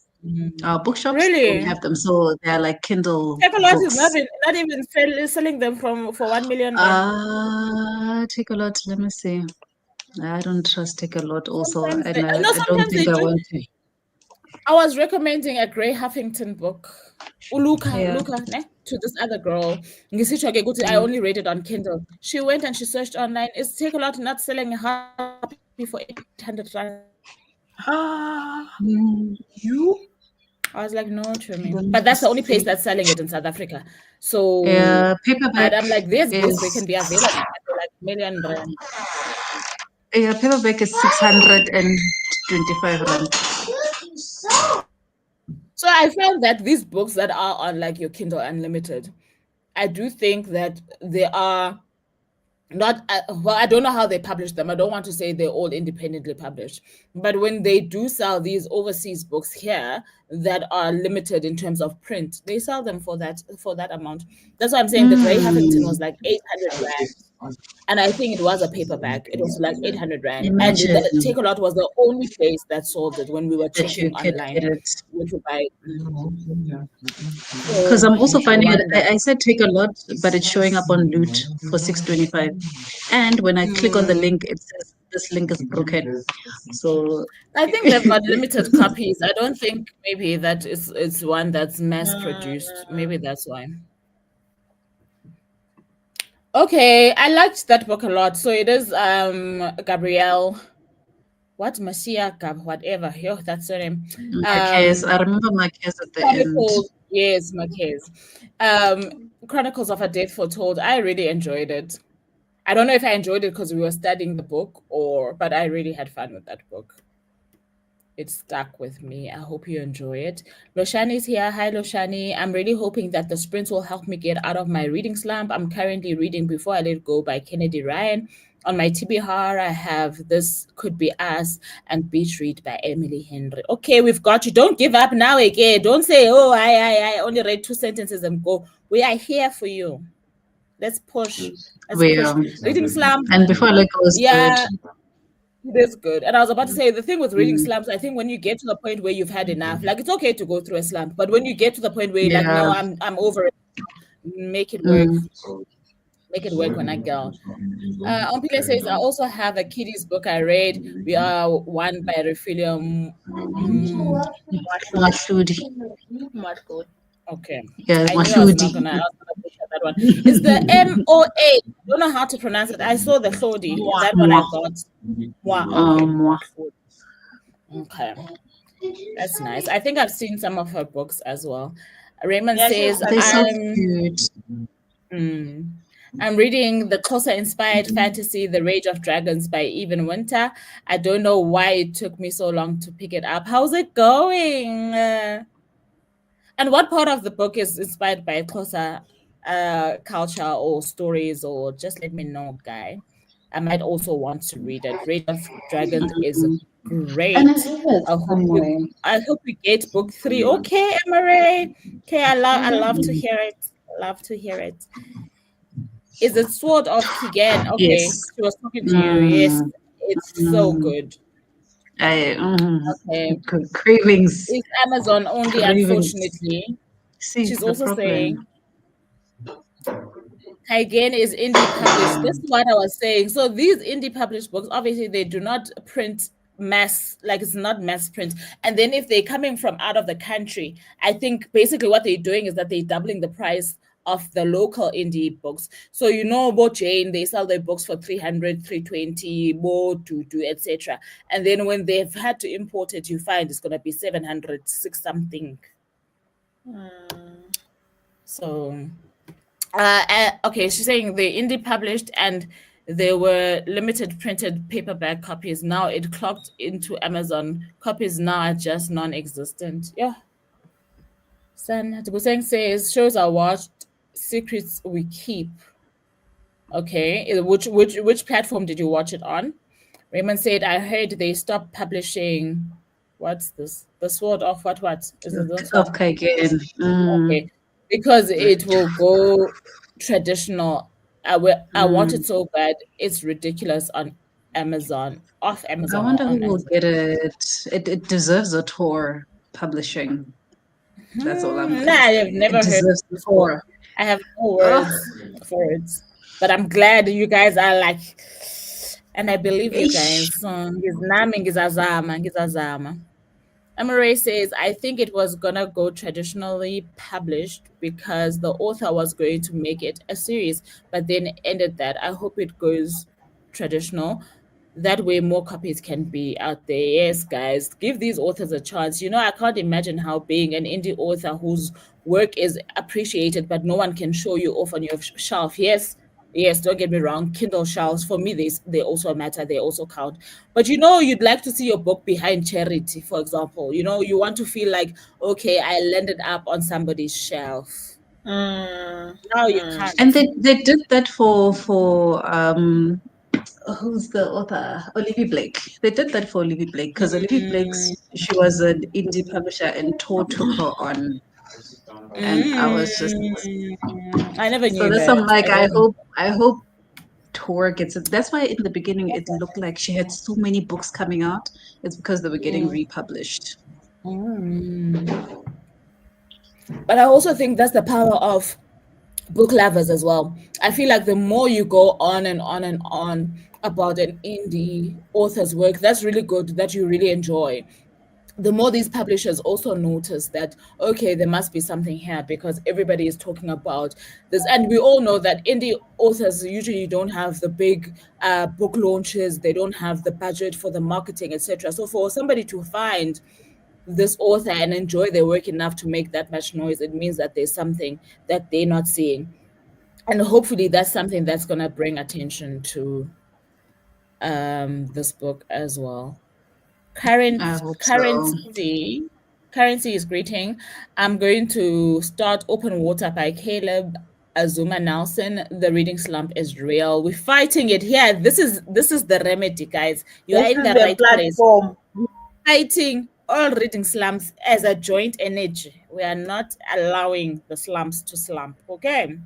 Our bookshops Really? don't have them, so they're like Kindle Takealot books. is not even selling them for 1 million. Take a lot. Let me see. I don't trust Takealot also, Sometimes and they, I no, don't sometimes think they I do. want to. I was recommending a Gray Huffington book. Luca, Yeah. ne? To this other girl. I only read it on Kindle. She went and she searched online. Is Takealot not selling a copy for 800 rand? You? I was like, no, to me. Let me But that's the just only place see. that's selling it in South Africa. So, Yeah, but paperback I'm like, there's books they is can be available for like million rand. paperback is 625 rand. So I found that these books that are on like your Kindle Unlimited, I do think that they are not well, I don't know how they publish them. I don't want to say they're all independently published, but when they do sell these overseas books here that are limited in terms of print, they sell them for that amount. That's why I'm saying the Grey Huffington was like 800 rand, and I think it was a paperback. It was like 800 rand, and Imagine the Takealot was the only place that sold it when we were that you checking could online. get it. To buy. Because I'm also I finding it. wonder. I said take a lot, but it's showing up on Loot for 625. And when I click on the link, it says this link is broken. So I think they've got limited copies. I don't think maybe that it's one that's mass produced. Maybe that's why. Okay, I liked that book a lot. So it is Gabrielle, what Messiah Gab, whatever. Yo, that's her name. Marquez, I remember Marquez at the end. Yes, Marquez. Chronicles of a Death Foretold. I really enjoyed it. I don't know if I enjoyed it because we were studying the book but I really had fun with that book. It stuck with me. I hope you enjoy it. Loshani's here. Hi, Loshani. I'm really hoping that the sprints will help me get out of my reading slump. I'm currently reading Before I Let Go by Kennedy Ryan. On my TBR, I have This Could Be Us and Beach Read by Emily Henry. Okay, we've got you. Don't give up now again. Don't say, oh, I only read 2 sentences and go. We are here for you. Let's push. Reading slump. And Before I Let Go is good. It is good. And I was about to say the thing with reading slumps, I think when you get to the point where you've had enough, like it's okay to go through a slump, but when you get to the point where you're like, no, I'm over it, make it work. Make it work when I go. Ompile says, I also have a kiddies book I read. We Are One by Refilio. Okay. Yeah, I knew I was not gonna butcher that one. It's the MOA. I don't know how to pronounce it. I saw the Thodi. That one I got. Wow. Okay. That's nice. I think I've seen some of her books as well. Raymond says I'm reading the Xhosa inspired fantasy The Rage of Dragons by Even Winter. I don't know why it took me so long to pick it up. How's it going? And what part of the book is inspired by Xhosa culture or stories, or just let me know, guy. I might also want to read it. Rage of Dragons is great. I hope we get book 3. Okay, Emery. Okay, I love to hear it. Love to hear it. Is it Sword of Kigen? Okay, yes. She was talking to you. Yes, it's so good. Okay. Cravings. It's Amazon only, unfortunately. She's also saying Kaigen is indie published. This is what I was saying. So these indie published books, obviously, they do not print mass, like it's not mass print. And then if they're coming from out of the country, I think basically what they're doing is that they're doubling the price of the local indie books. So Bo Jane, they sell their books for 300, 320, Bo Dudu, etc. And then when they've had to import it, you find it's gonna be 700, 6 something. So okay, she's saying the indie published and there were limited printed paperback copies. Now it clocked into Amazon. Copies now are just non-existent. Yeah. San Tibuseng says shows are watched, secrets we keep. Okay. Which platform did you watch it on? Raymond said, I heard they stopped publishing. What's this? The Sword of what? Is it the Sword? Okay, again. Okay. Because it will go traditional. I want it so bad. It's ridiculous on Amazon. Off Amazon. I wonder who will Amazon. get it. It deserves a tour publishing. That's all I'm. Nah, I have never heard deserves this a tour. before. I have no words for it. But I'm glad you guys are like, and I believe you guys. Ngizazama. Amaray says, I think it was gonna go traditionally published because the author was going to make it a series, but then ended that. I hope it goes traditional. That way more copies can be out there. Yes, guys, give these authors a chance. I can't imagine how being an indie author whose work is appreciated, but no one can show you off on your shelf. Yes, don't get me wrong. Kindle shelves, for me, they also matter. They also count. But you'd like to see your book behind charity, for example. You want to feel like, okay, I landed up on somebody's shelf. Now you can't. And they did that for who's the author? Olivia Blake. They did that for Olivia Blake because Olivia Blake, she was an indie publisher and Tor took her on. And I was just I never knew so that's that. I'm like I hope Tor gets it. That's why in the beginning it looked like she had so many books coming out. It's because they were getting republished. But I also think that's the power of book lovers as well. I feel like the more you go on and on and on about an indie author's work, that's really good, that you really enjoy, the more these publishers also notice that, okay, there must be something here because everybody is talking about this. And we all know that indie authors usually don't have the big book launches, they don't have the budget for the marketing, etc. So for somebody to find this author and enjoy their work enough to make that much noise, it means that there's something that they're not seeing. And hopefully that's something that's going to bring attention to this book as well. Currency is greeting. I'm going to start Open Water by Caleb Azuma Nelson. The reading slump is real. We're fighting it here. This is the remedy, guys. You are in the right platform. Place. Fighting all reading slumps as a joint energy. We are not allowing the slumps to slump. Okay.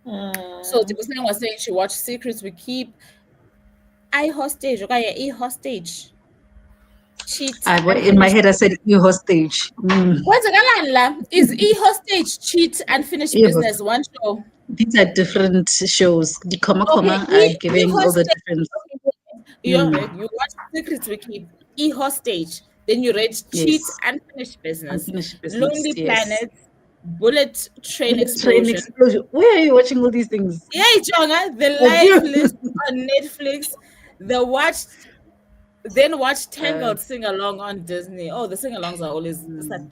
So Tibusang was saying she watched Secrets We Keep. Hostage. Okay, hostage. Cheat. In my head, I said e-hostage. What's the is e-hostage, cheat, and finish business one show? These are different shows. The comma are giving all the different. You watch Secrets We Keep, e-hostage. Then you read Cheat and Finish Business. Lonely Planet, Bullet Train Explosion. Where are you watching all these things? Yeah, Jonah, the live list on Netflix. Watch Tangled sing along on Disney. Oh, the sing alongs are always fun.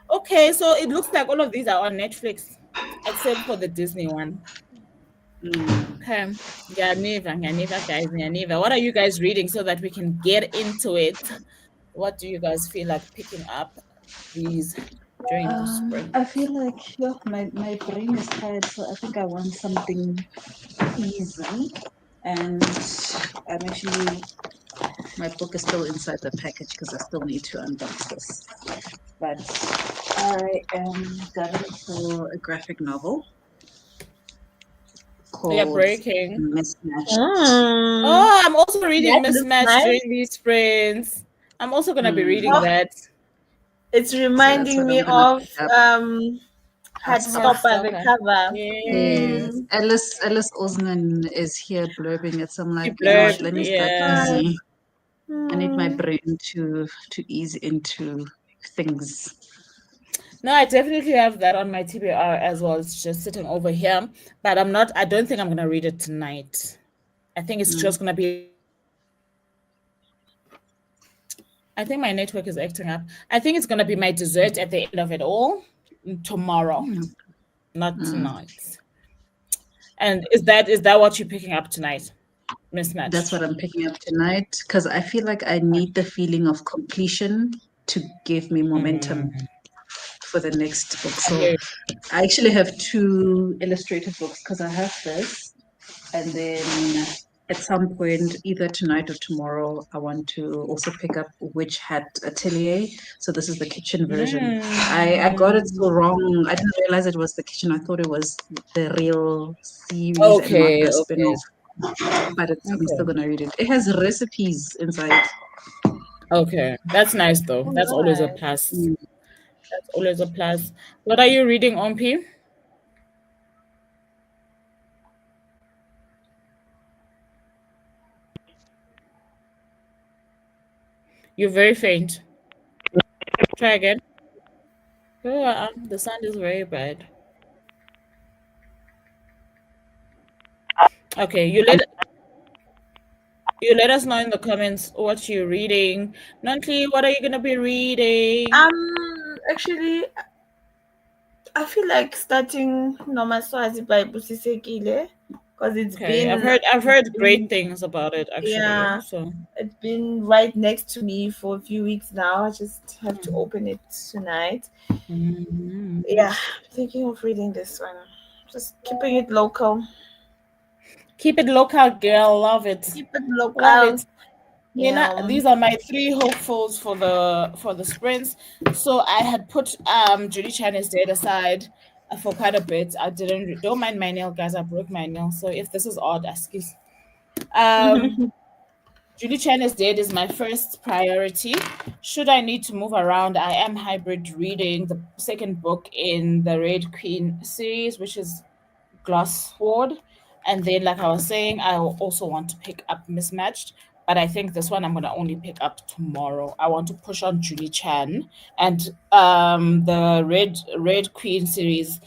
Okay, so it looks like all of these are on Netflix, except for the Disney one. Okay, never. What are you guys reading so that we can get into it? What do you guys feel like picking up these during the spring? I feel like my brain is tired, so I think I want something easy. And I'm actually, my book is still inside the package because I still need to unbox this. But I am going for a graphic novel called Breaking Mismatched. Oh, I'm also reading Mismatched during these sprints. I'm also going to be reading that. It's reminding me of Heartstopper, the cover. Yes. Alice Osman is here blurbing it. So I'm like, let me start easy. I need my Hmm. brain to ease into things. No, I definitely have that on my TBR as well. It's just sitting over here, but I'm not. I don't think I'm gonna read it tonight. I think it's just gonna be. I think my network is acting up. I think it's gonna be my dessert at the end of it all tomorrow, Mm. not Mm. tonight. And is that what you're picking up tonight? That's Mismatched. what I'm picking up tonight because I feel like I need the feeling of completion to give me momentum Mm, for the next book. I So hear I actually have two illustrated books because I have this, and then at some point, either tonight or tomorrow, I want to also pick up Witch Hat Atelier. So this is the kitchen version. I got it so Mm. wrong. I didn't realize it was the kitchen. I thought it was the real series and not Okay, the okay, spin-off. But I'm still okay, gonna read it. It has recipes inside. okay. That's nice though. Oh, That's always a nice. plus. Mm. That's always a plus. What are you reading, Ompi? You're very faint. Try again. Oh, the sound is very bad. Okay, you let us know in the comments what you're reading. Nantli, what are you gonna be reading? Actually, I feel like starting Norma Swazi by Busisekile because Okay, I've heard great been things about it actually. yeah, So it's been right next to me for a few weeks now. I just have to mhm. open it tonight. Mhm. Yeah, thinking of reading this one. Just keeping it local. Keep it local, girl. Love it. Keep it Love local. it. Mina, Yeah. these are my three hopefuls for the sprints. So I had put Judy Chinese dead aside for quite a bit. I don't mind my nail, guys. I broke my nail. So if this is odd, excuse. Um Julie Chen is dead is my first priority. Should I need to move around, I am hybrid reading the second book in the Red Queen series, which is Glass Sword. And then, like I was saying, I also want to pick up Mismatched, but I think this one I'm gonna only pick up tomorrow. I want to push on Julie Chan and the Red Queen series.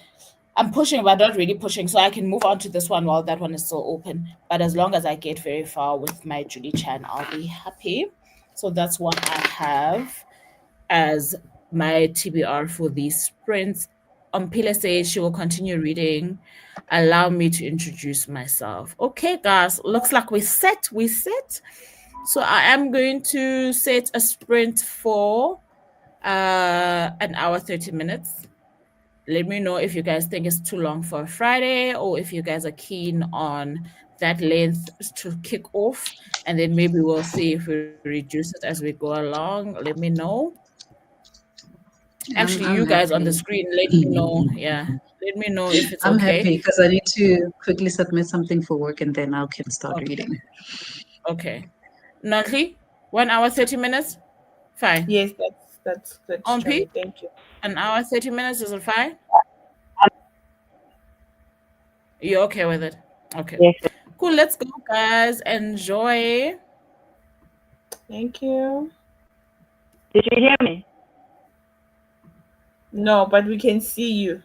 I'm pushing, but not really pushing, so I can move on to this one while that one is still open. But as long as I get very far with my Julie Chan, I'll be happy. So that's what I have as my TBR for these sprints. Pila says she will continue reading. Allow me to introduce myself. Okay, guys, looks like we set. We set. So I am going to set a sprint for an hour 30 minutes. Let me know if you guys think it's too long for a Friday or if you guys are keen on that length to kick off. And then maybe we'll see if we reduce it as we go along. Let me know. Actually, I'm you guys on the happy. screen, let me know. Yeah. Let me know if it's I'm okay. happy because I need to quickly submit something for work and then I can start Okay. reading. Okay. Natalie, 1 hour, 30 minutes? Fine. Yes, that's good, Ompi, Johnny. Thank you. an hour, 30 minutes, is it fine? You're okay with it? Okay. Yes. Cool. Let's go, guys. Enjoy. Thank you. Did you hear me? No, but we can see you.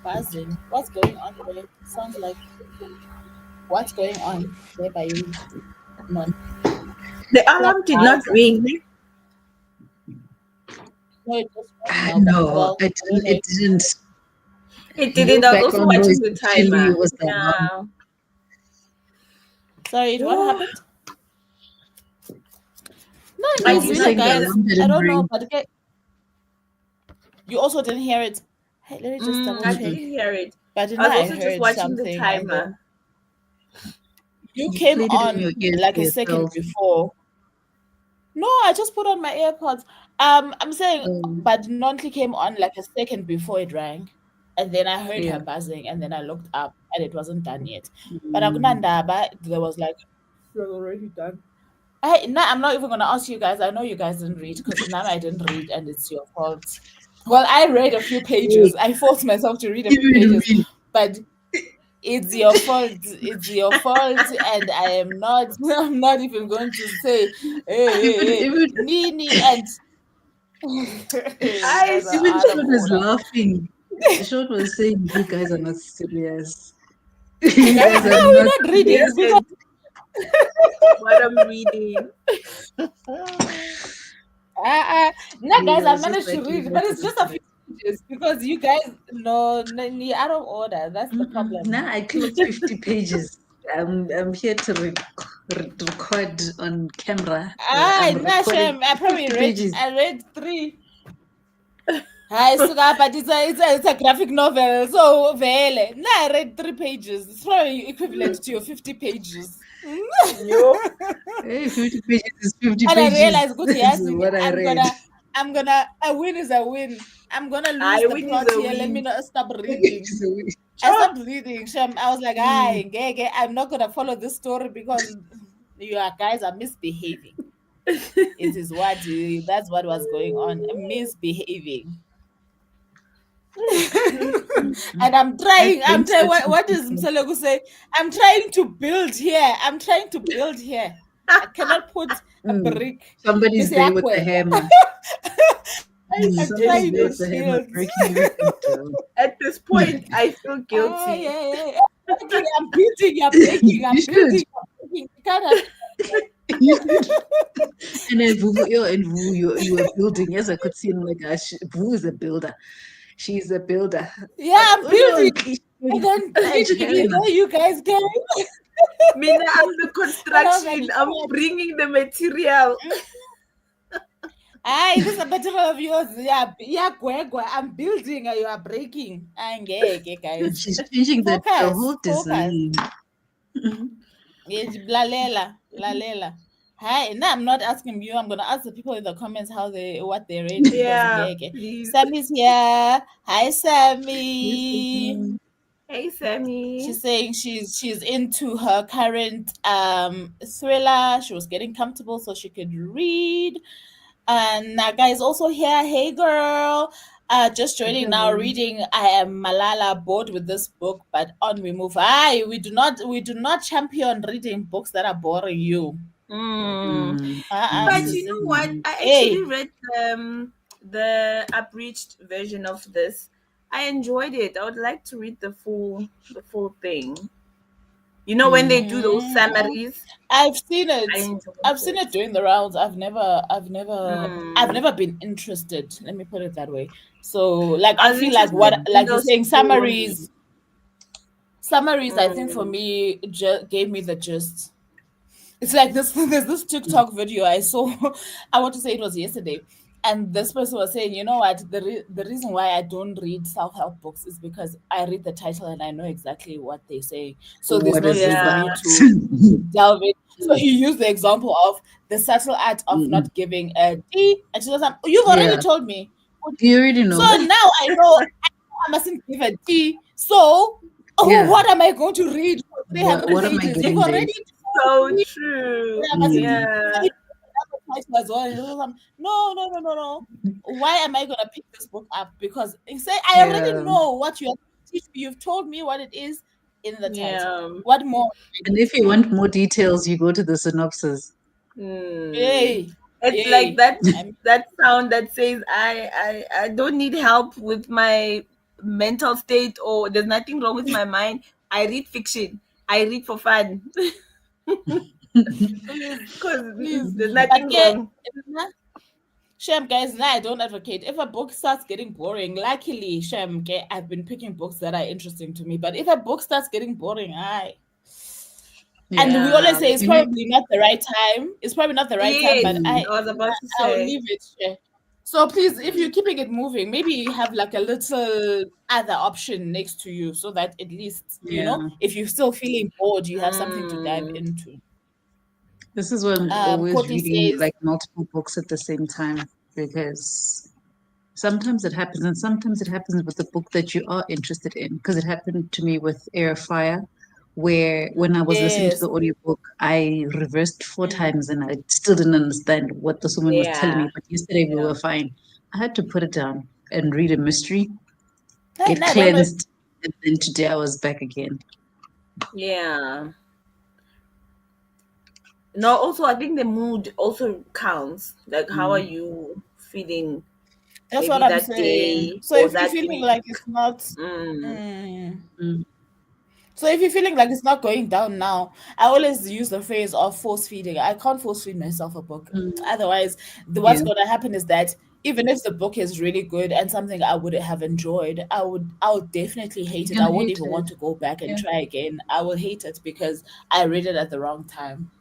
Buzzing. What's going on there? Sounds like what's going on there by you? Non. The alarm did not ring. No, it just rang now. But, No, well, it I don't didn't. know It didn't. It didn't. No I was also background watching noise. the Actually, timer. was the alarm. Sorry, what happened? No, it I was did really, not hear guys. the- I don't know, but okay. You also didn't hear it. Hey, let me just double I check. didn't hear it. But I was I also just heard watching the something. And then timer. you You came played it in on your ears like for a second yourself. before. No, I just put on my AirPods. I'm saying, but Nontli came on like a second before it rang, and then I heard Yeah. her buzzing, and then I looked up, and it wasn't done yet. But Akunandaba, there was like, it was already done. I'm not even gonna ask you guys. I know you guys didn't read because now I didn't read, and it's your fault. Well, I read a few pages. I forced myself to read a few pages, but it's your fault. It's your fault, and I'm not. I'm not even going to say, hey, Nini, and Even Short was laughing. Short was saying, "You guys are not serious. You guys are we're not reading because what I'm reading." no, guys, I was just managed to like, you read, guys but are it's not just a serious. few pages because you guys out of order. That's the problem. Nah, I clocked 50 pages. I'm here to record on camera. I'm recording I probably 50 read. pages. I read 3. Hi, Suga, but it's a graphic novel. So, vele. No, I read 3 pages. It's probably equivalent to your 50 pages. Yo. Hey, 50 pages is 50 And pages. I realized, good, yes, That's what I read. a win is a win. I'm gonna lose I the win is plot a here. Let me win. not stop reading. I stopped reading, Shem. I was like, I'm not gonna follow this story because you guys are misbehaving. It is that's what was going on. Misbehaving. And I'm trying. What does Mseleku say? I'm trying to build here. I cannot put a brick. Somebody's there with the hammer. Somebody's there with the hammer breaking everything down. At this point, I feel guilty. I'm building. You're breaking. I'm building. You can't have. And then Vuvu, you were building. Yes, I could see him like Vuvu is a builder. She's a builder. Yeah, I'm building. And then you guys can. Mina, I'm the construction. I'm bringing the material. This is a material of yours. Yeah, I'm building and you are breaking. Guys. She's changing the whole design. Lalela. Hi, no, I'm not asking you. I'm gonna ask the people in the comments what they read. Yeah, Sammy's here. Hi, Sammy. Hey, Sammy. She's saying she's into her current thriller. She was getting comfortable so she could read. And Naga is also here. Hey, girl. Just joining now, reading. I am Malala, bored with this book, but on we move. We do not champion reading books that are boring you. But you know what? I actually read the abridged version of this. I enjoyed it. I would like to read the full thing. You know when they do those summaries. I've seen it. I've seen it doing the rounds. I've never been interested. Let me put it that way. So like I feel like you're saying summaries. I think for me gave me the gist. It's like there's this TikTok video I saw. I want to say it was yesterday. And this person was saying, you know what, the reason why I don't read self-help books is because I read the title and I know exactly what they're saying. So there's no need for me to delve in. So he used the example of the subtle art of not giving a D. And she was like, you've already told me. You already know. So now I know I mustn't give a D. So what am I going to read for 300 pages? You've already so true. No. Why am I gonna pick this book up? Because I already know what you've told me what it is. in the title. Yeah. What more? And if you want more details, you go to the synopsis. Yay. It's Yay. like that sound that says I don't need help with my mental state, or there's nothing wrong with my mind. I read fiction. I read for fun. Please, Because please. there's But nothing wrong. Shem, guys, now I don't advocate. If a book starts getting boring, luckily, Shem, I've been picking books that are interesting to me. But if a book starts getting boring, and we always say it's probably not the right time. It's probably not the right time, but I was about to I'll say. leave it. Shem. So please, if you're keeping it moving, maybe you have like a little other option next to you, so that at least you know if you're still feeling bored, you have something to dive into. This is why I'm always Courtney reading says, like multiple books at the same time, because sometimes it happens, and sometimes it happens with the book that you are interested in. Because it happened to me with Air of Fire, where when I was listening to yes. the audiobook, I reversed 4 times and I still didn't understand what this woman was telling me. But yesterday we were fine. I had to put it down and read a mystery, get cleansed, and then today I was back again. Yeah. No, also I think the mood also counts. Like, how are you feeling? That's maybe what I'm that saying. day So or if you're that feeling week. like it's not, so if you're feeling like it's not going down now, I always use the phrase of force feeding. I can't force feed myself a book. Otherwise, what's going to happen is that even if the book is really good and something I would have enjoyed, I would definitely hate it. I won't even want to go back and try again. I will hate it because I read it at the wrong time.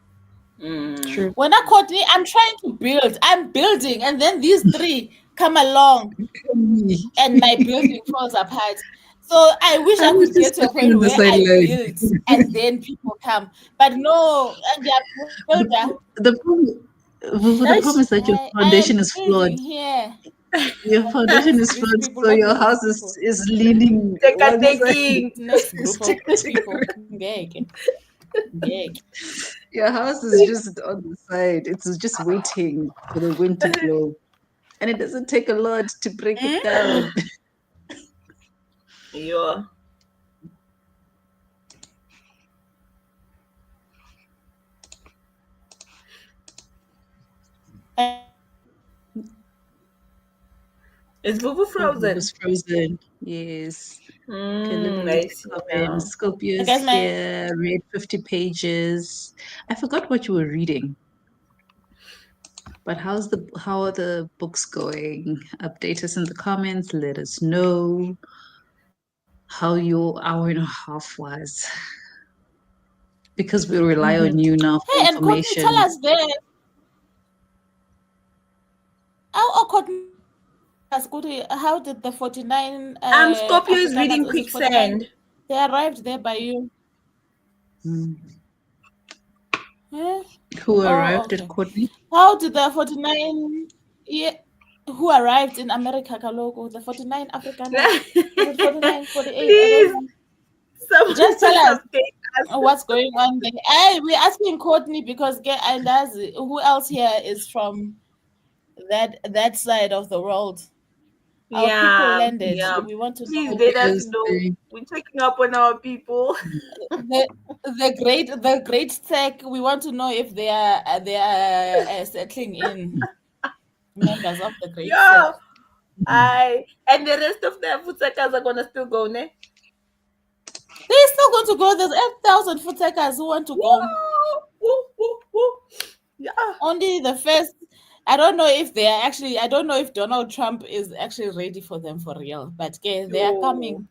True. When I Courtney, I'm trying to build. I'm building, and then these 3 come along, and my building falls apart. So I wish I could get to a point where I build, and then people come. But no, and they're builder. The problem is that your I foundation am is flawed. building here. Your foundation is These flawed, people, so not your these house people. is leaning one side. Taking. Next group of people. Gag. Your house is just on the side. It's just waiting for the wind to blow. And it doesn't take a lot to break it down. Yeah. Is Vuvu frozen? It's frozen. Yes. Okay, let me I read see the now. comments. Scorpius Guys, here. Read 50 pages. I forgot what you were reading. But how are the books going? Update us in the comments. Let us know how your hour and a half was. Because we rely on you now for Hey, and Courtney, information. tell us there. Courtney, how did the 49 Scorpio is reading Afrikaners, Quicksand. they arrived there by you? Who arrived at Courtney? How did the 49 who arrived in America, Kalogo? The 49 Afrikaners? Is it 49, 48? Please. Just tell us what's going on there. Hey, we're asking Courtney because who else here is from that side of the world? Our people landed. Yeah. We want to Please know. let us know. We're checking up on our people. the great tech. We want to know if they are settling in. Members of the great Yeah. tech. And the rest of the Futsakas are gonna still go, ne? They're still going to go. There's 8,000 Futsakas who want to go. Yeah. Only the first. I don't know if they are actually. I don't know if Donald Trump is actually ready for them for real. But they are coming.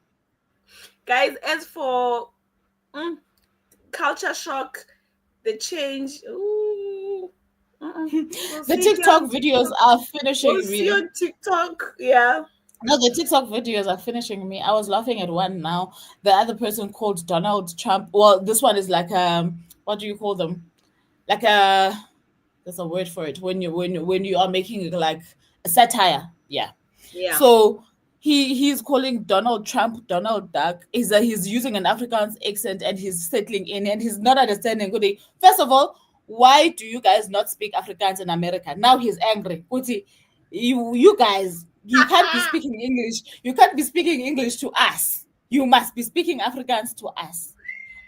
Guys, as for culture shock, the change. The TikTok videos are finishing we'll me. see on TikTok, yeah. No, the TikTok videos are finishing me. I was laughing at one now. The other person called Donald Trump. Well, this one is like what do you call them? Like there's a word for it when you are making like a satire. Yeah. So he's calling Donald Trump Donald Duck. He's using an Afrikaans accent and he's settling in and he's not understanding. First of all, why do you guys not speak Afrikaans in America? Now he's angry. You guys, you can't be speaking English. You can't be speaking English to us. You must be speaking Afrikaans to us.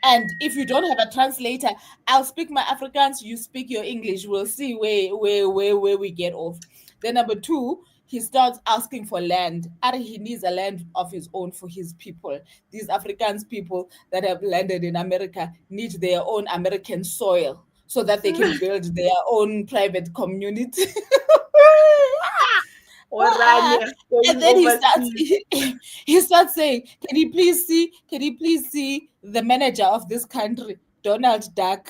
And if you don't have a translator, I'll speak my Afrikaans, you speak your English. We'll see where we get off. Then number 2, he starts asking for land. He needs a land of his own for his people. These Afrikaans people that have landed in America need their own American soil so that they can build their own private community. And then he starts saying, can you please see the manager of this country, Donald Duck?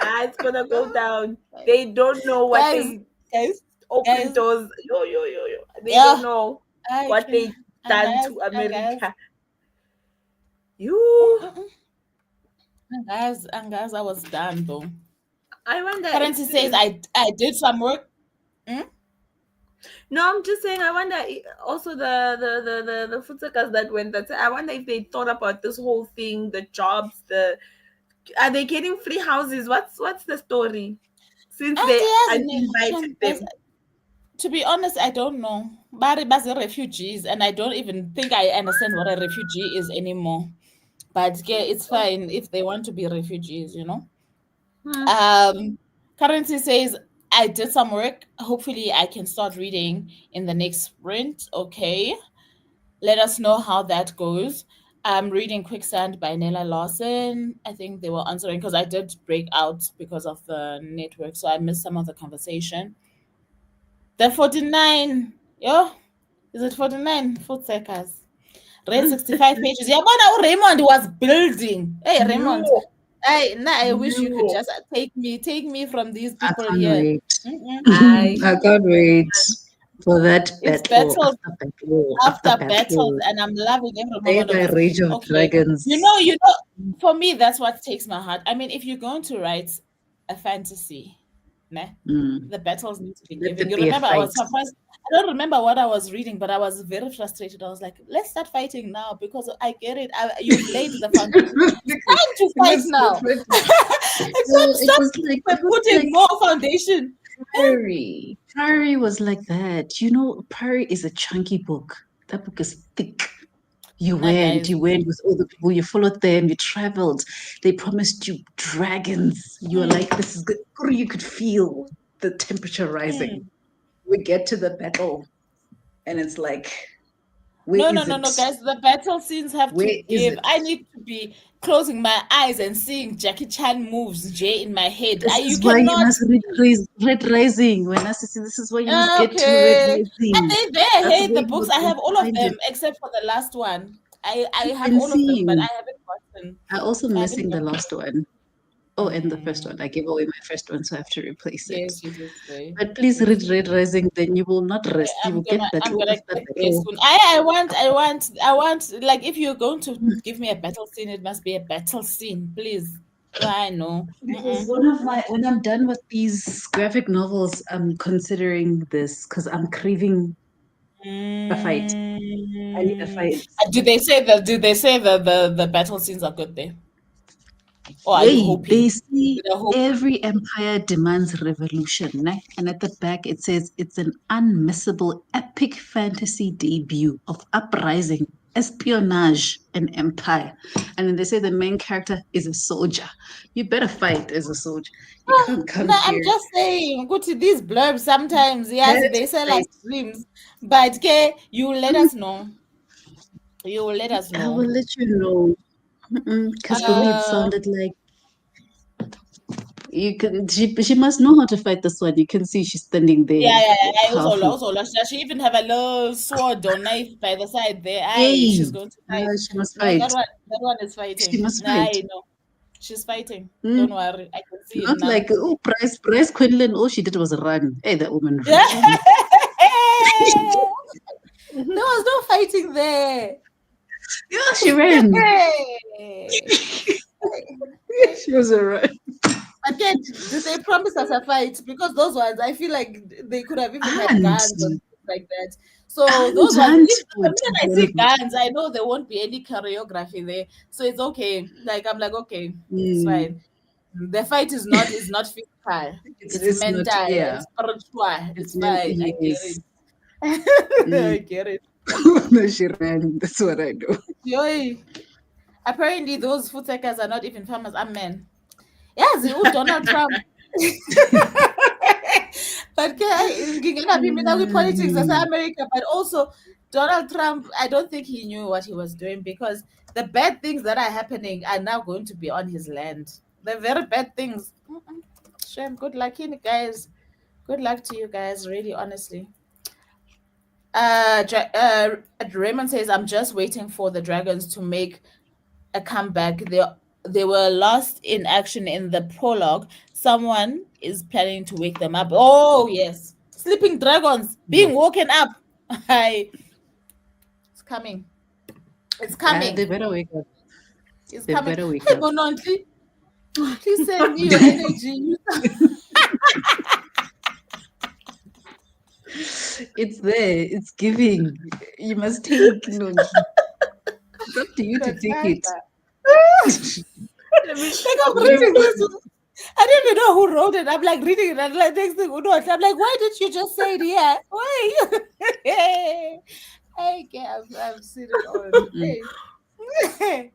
It's gonna go down. They don't know what they open doors. Yo. They don't know what they done to America. Guys, I was done though. I wonder. Currency says I did some work. No, I'm just saying. I wonder also the footsuckers that went. I wonder if they thought about this whole thing, the jobs, are they getting free houses? What's the story? Since they uninvited them. To be honest, I don't know. But are refugees, and I don't even think I understand what a refugee is anymore. But yeah, it's fine if they want to be refugees, you know. Currency says I did some work. Hopefully, I can start reading in the next sprint. Okay, let us know how that goes. I'm reading Quicksand by Nella Lawson. I think they were answering because I did break out because of the network, so I missed some of the conversation. The 49, is it 49 footsuckers? Read 65 pages. Yeah, but Raymond was building. Hey, Raymond. I wish you could just take me from these people here. I can't wait for that battle. After battles, and I'm loving every moment of it. Rage of Dragons. You know, for me, that's what takes my heart. I mean, if you're going to write a fantasy, the battles need to be given. You remember, I was surprised. I don't remember what I was reading, but I was very frustrated. I was like, let's start fighting now because I get it. You've laid the foundation. It's time to fight now. Stop putting more foundation. Prairie was like that. You know, Prairie is a chunky book. That book is thick. You went with all the people, you followed them, you traveled. They promised you dragons. You were like, this is good. You could feel the temperature rising. We get to the battle, and it's like, no, guys. The battle scenes have to give. I need to be closing my eyes and seeing Jackie Chan moves in my head. This is why you must read Red Rising. When I say this is why you must get to Red Rising. And I hate the books. I have all of them except for the last one. I have all of them, but I haven't gotten. I'm also missing the last one. Oh, and the first one. I gave away my first one, so I have to replace it. Yes, you did say. But please read Red Rising, then you will not rest. You will get that. I'm gonna get soon. I want, like, if you're going to give me a battle scene, it must be a battle scene, please. I know. Because when I'm done with these graphic novels, I'm considering this because I'm craving a fight. I need a fight. Did they say the battle scenes are good there? Or are you hoping? They see every empire demands revolution, né? And at the back it says it's an unmissable epic fantasy debut of uprising, espionage, and empire. And then they say the main character is a soldier. You better fight as a soldier. You can't come here. I'm just saying, go to these blurbs sometimes. Yes, they say like dreams, but okay, you let us know. You will let us know. I will let you know. Because for me it sounded like you can. She must know how to fight this one. You can see she's standing there. Yeah. Also, does she even have a little sword or knife by the side there? She's going to fight. She must fight. That one is fighting. She must fight. I know. She's fighting. Don't worry. I can see Not it now. like, Bryce Quinlan, all she did was run. Hey, that woman ran. There was no fighting there. Yeah, she ran. She was a run. Again, did they promise us a fight? Because those ones, I feel like they could have even had guns or things like that. So those ones, when I see guns, I know there won't be any choreography there. So it's okay. Like I'm like, okay, it's fine. The fight is not physical. It's mental. It's spiritual. It's fine. I get it. I get it. No, she ran. That's what I know. Yoy. Apparently, those food takers are not even farmers. Amen. Yes, Donald Trump. But politics as America, but also Donald Trump, I don't think he knew what he was doing because the bad things that are happening are now going to be on his land. The very bad things. Shame. Good luck, guys. Good luck to you guys, really, honestly. Raymond says, I'm just waiting for the Dragons to make a comeback. They were lost in action in the prologue. Someone is planning to wake them up. Oh yes, sleeping dragons being woken up. It's coming. It's coming. They better wake up. It's They coming. better wake Hey, up. Bononti, please send me your energy. It's there. It's giving. You must take. It's up to you to take it. Let me Like I'm reading this. I didn't even know who wrote it. I'm like reading it, and like next thing you know, I'm like, why did you just say it here? Why? Hey, I've seen it all. Hey.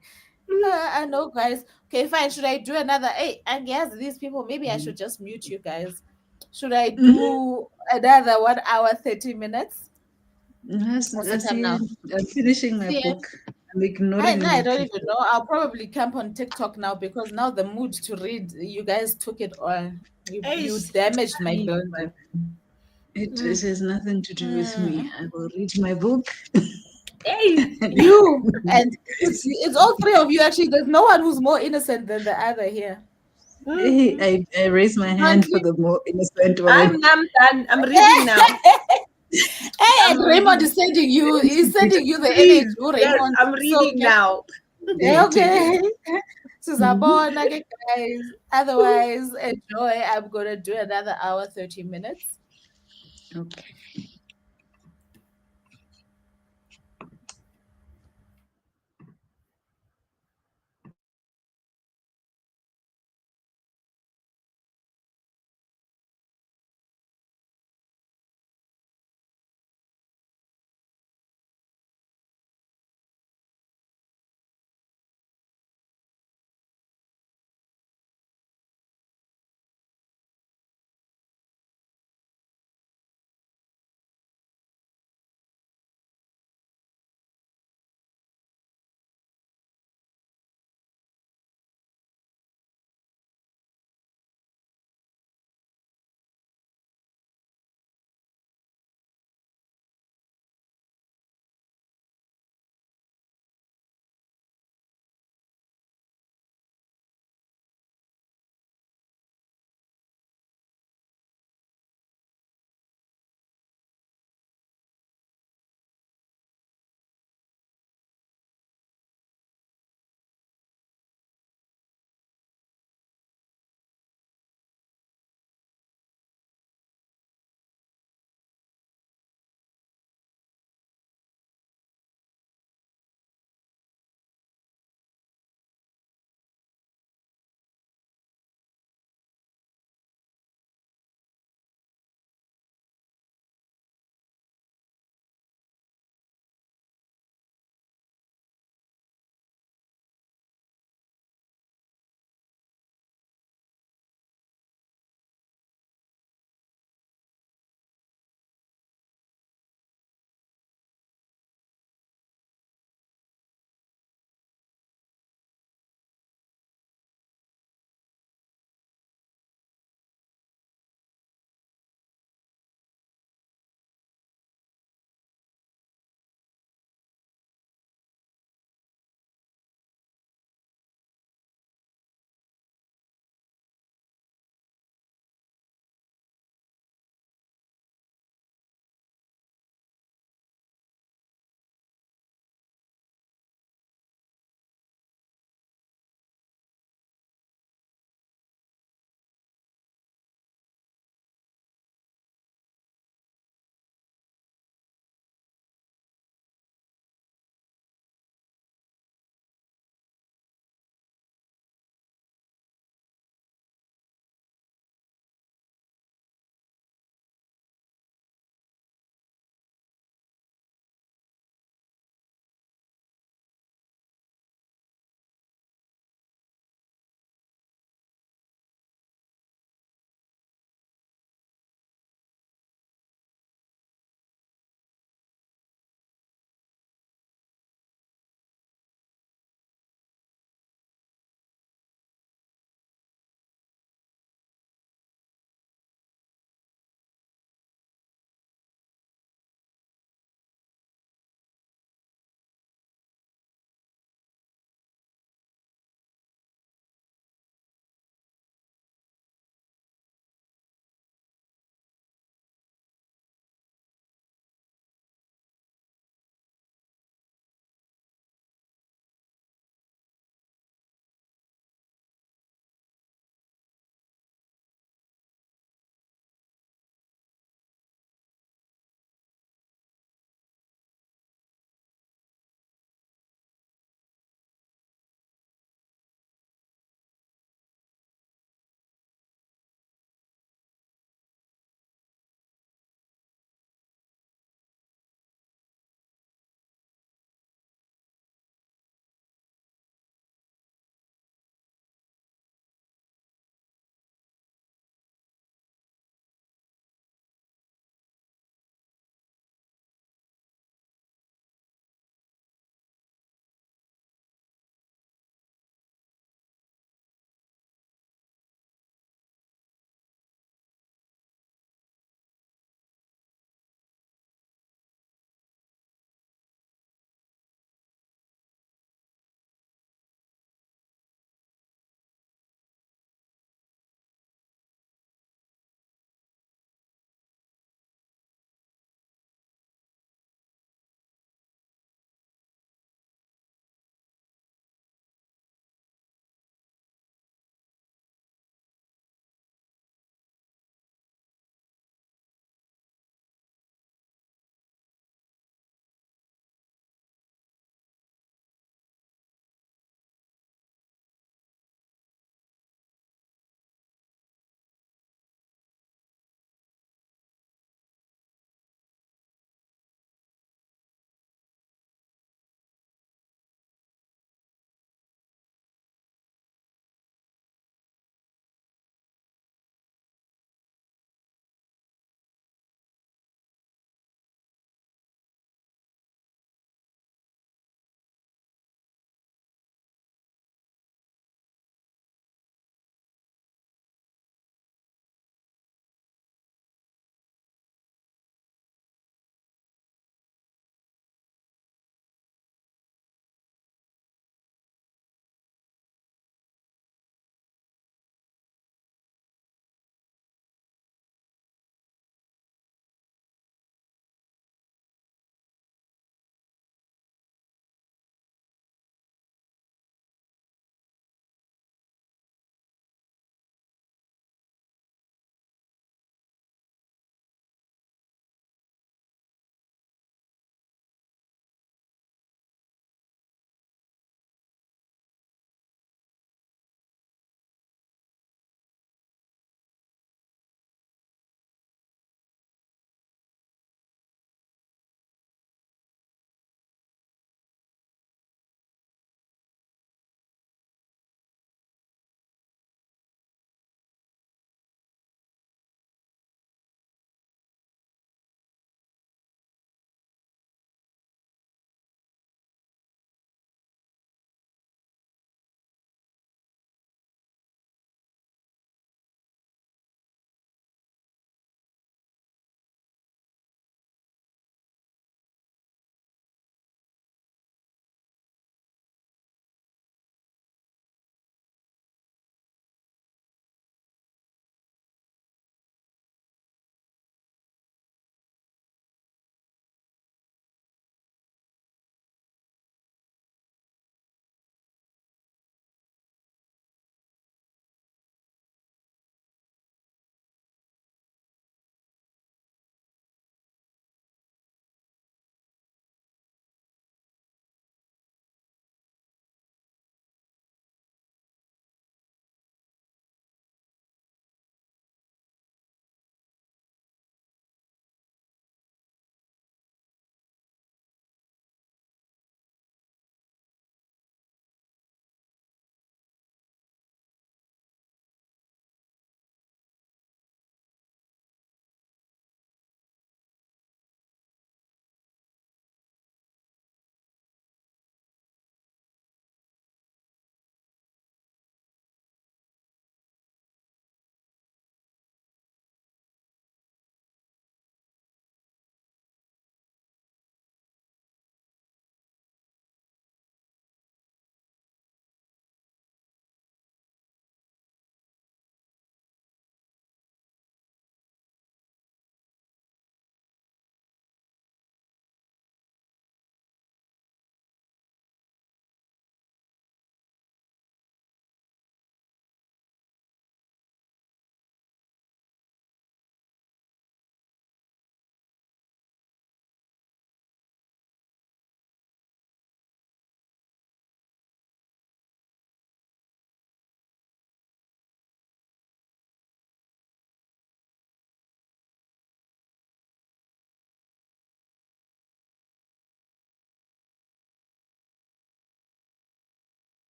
I know, guys. Okay, fine. Should I do another? Hey, and yes, these people. Maybe I should just mute you guys. Should I do another 1 hour 30 minutes? What's the time now? I'm finishing my See, book. I'm ignoring I you don't people. even know. I'll probably camp on TikTok now because now the mood to read, you guys took it all. You damaged my building. It has nothing to do with me. I will read my book. Hey, You and it's all three of you actually. There's no one who's more innocent than the other here. I raise my hand for the more innocent I'm one. done. I'm reading now. Hey, I'm and Raymond reading. is sending you. He's sending you the Please. image. Oh, Yes, Raymond. I'm So reading now. okay. Susabona, okay, guys. Otherwise, enjoy. I'm gonna do another hour, 30 minutes. Okay.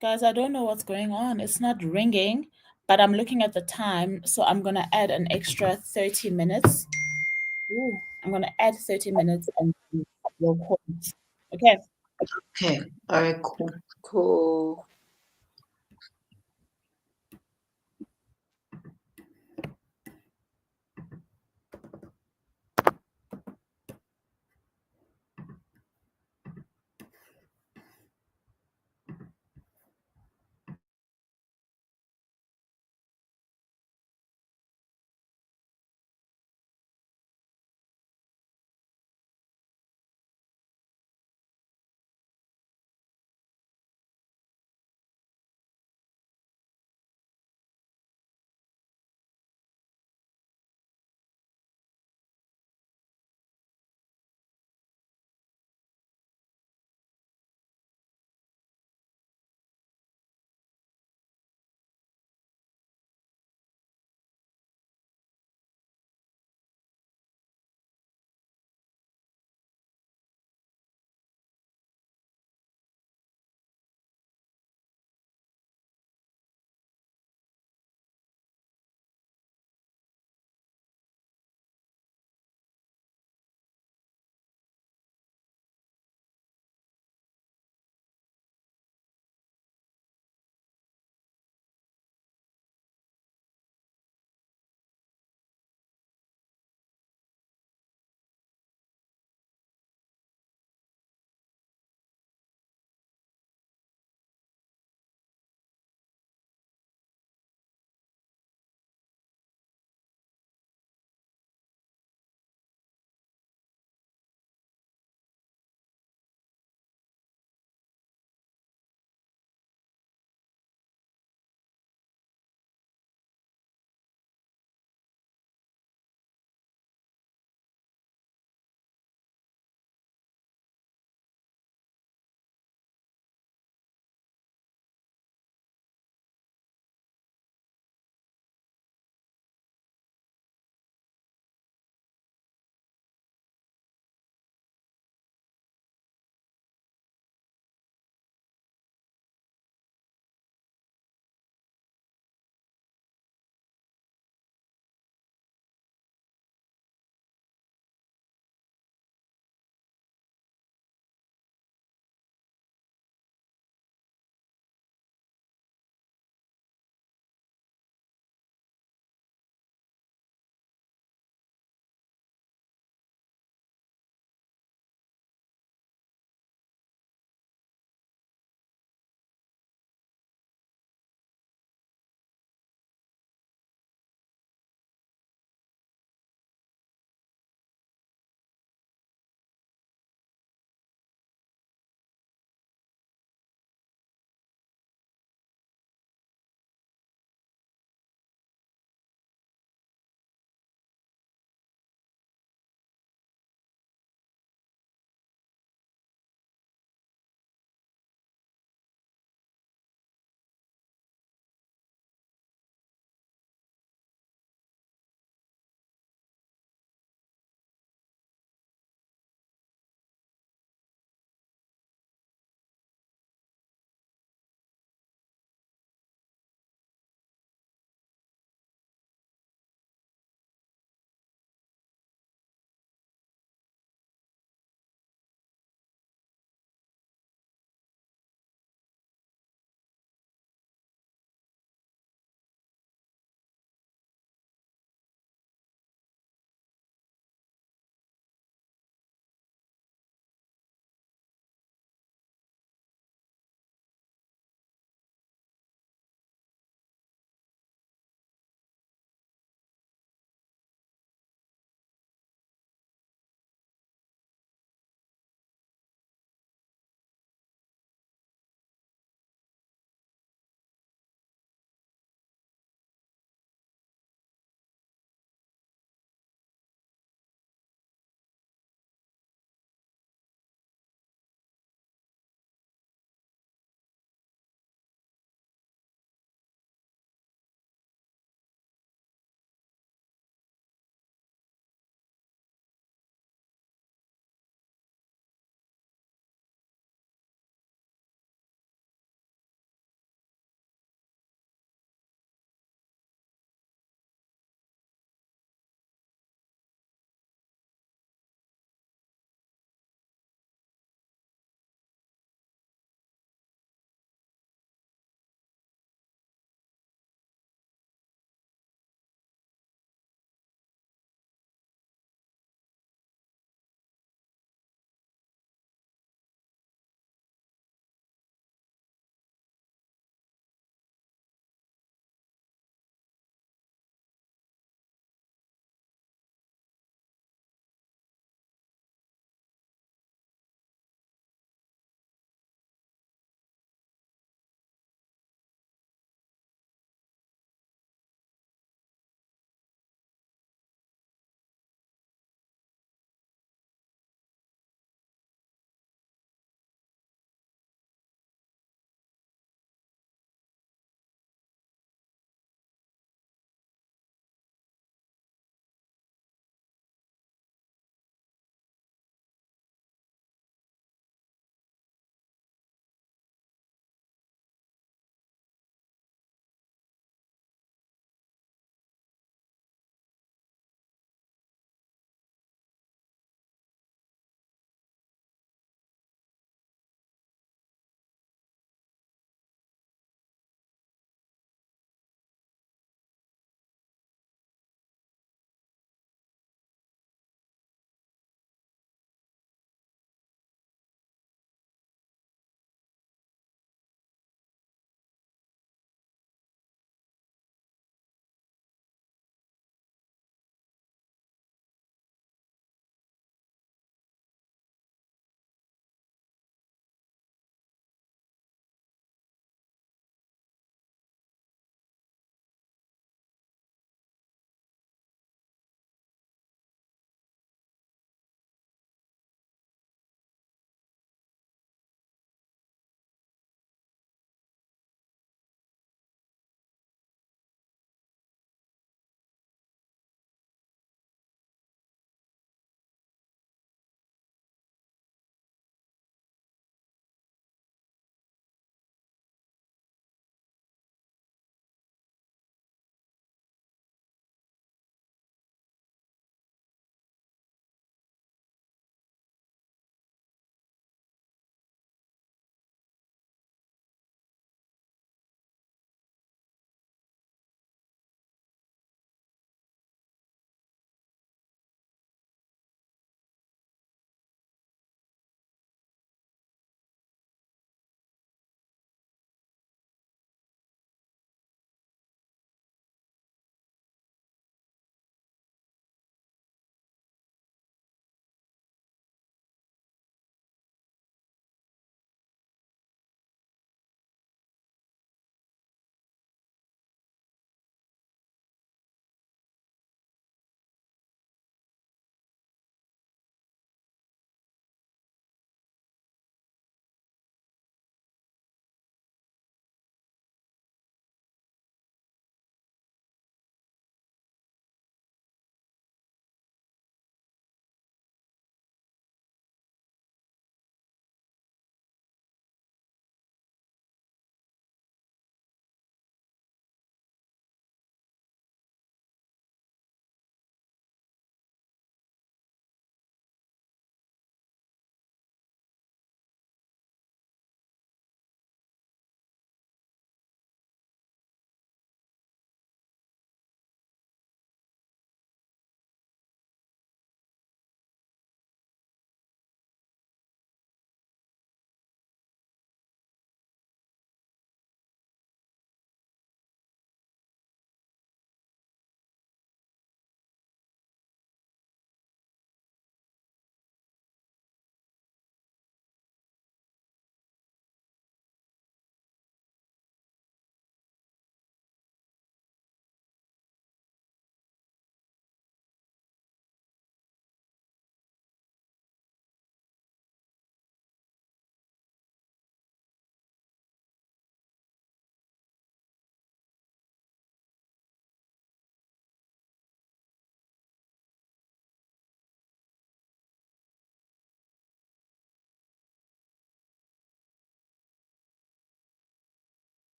Guys, I don't know what's going on. It's not ringing, but I'm looking at the time, so I'm gonna add an extra 30 minutes. Ooh, I'm gonna add 30 minutes and we'll call it. Okay. Okay. All right, cool. Cool.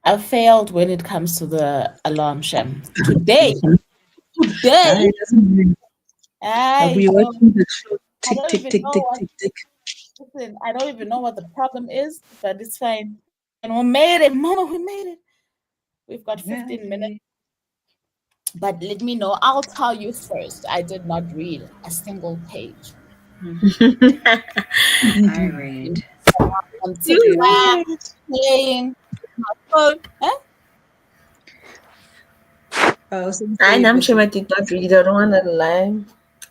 I failed when it comes to the alarm, Shem. Today, Ah, it doesn't mean- I we don't, watching the show I tick don't tick even tick know tick what. tick tick. Listen, I don't even know what the problem is, but it's fine. And we made it, Mama. We made it. We've got 15 minutes. But let me know. I'll tell you first. I did not read a single page. I read. I'm You TikTok read. playing my phone. Huh? I am sure I did not read. I don't want to lie.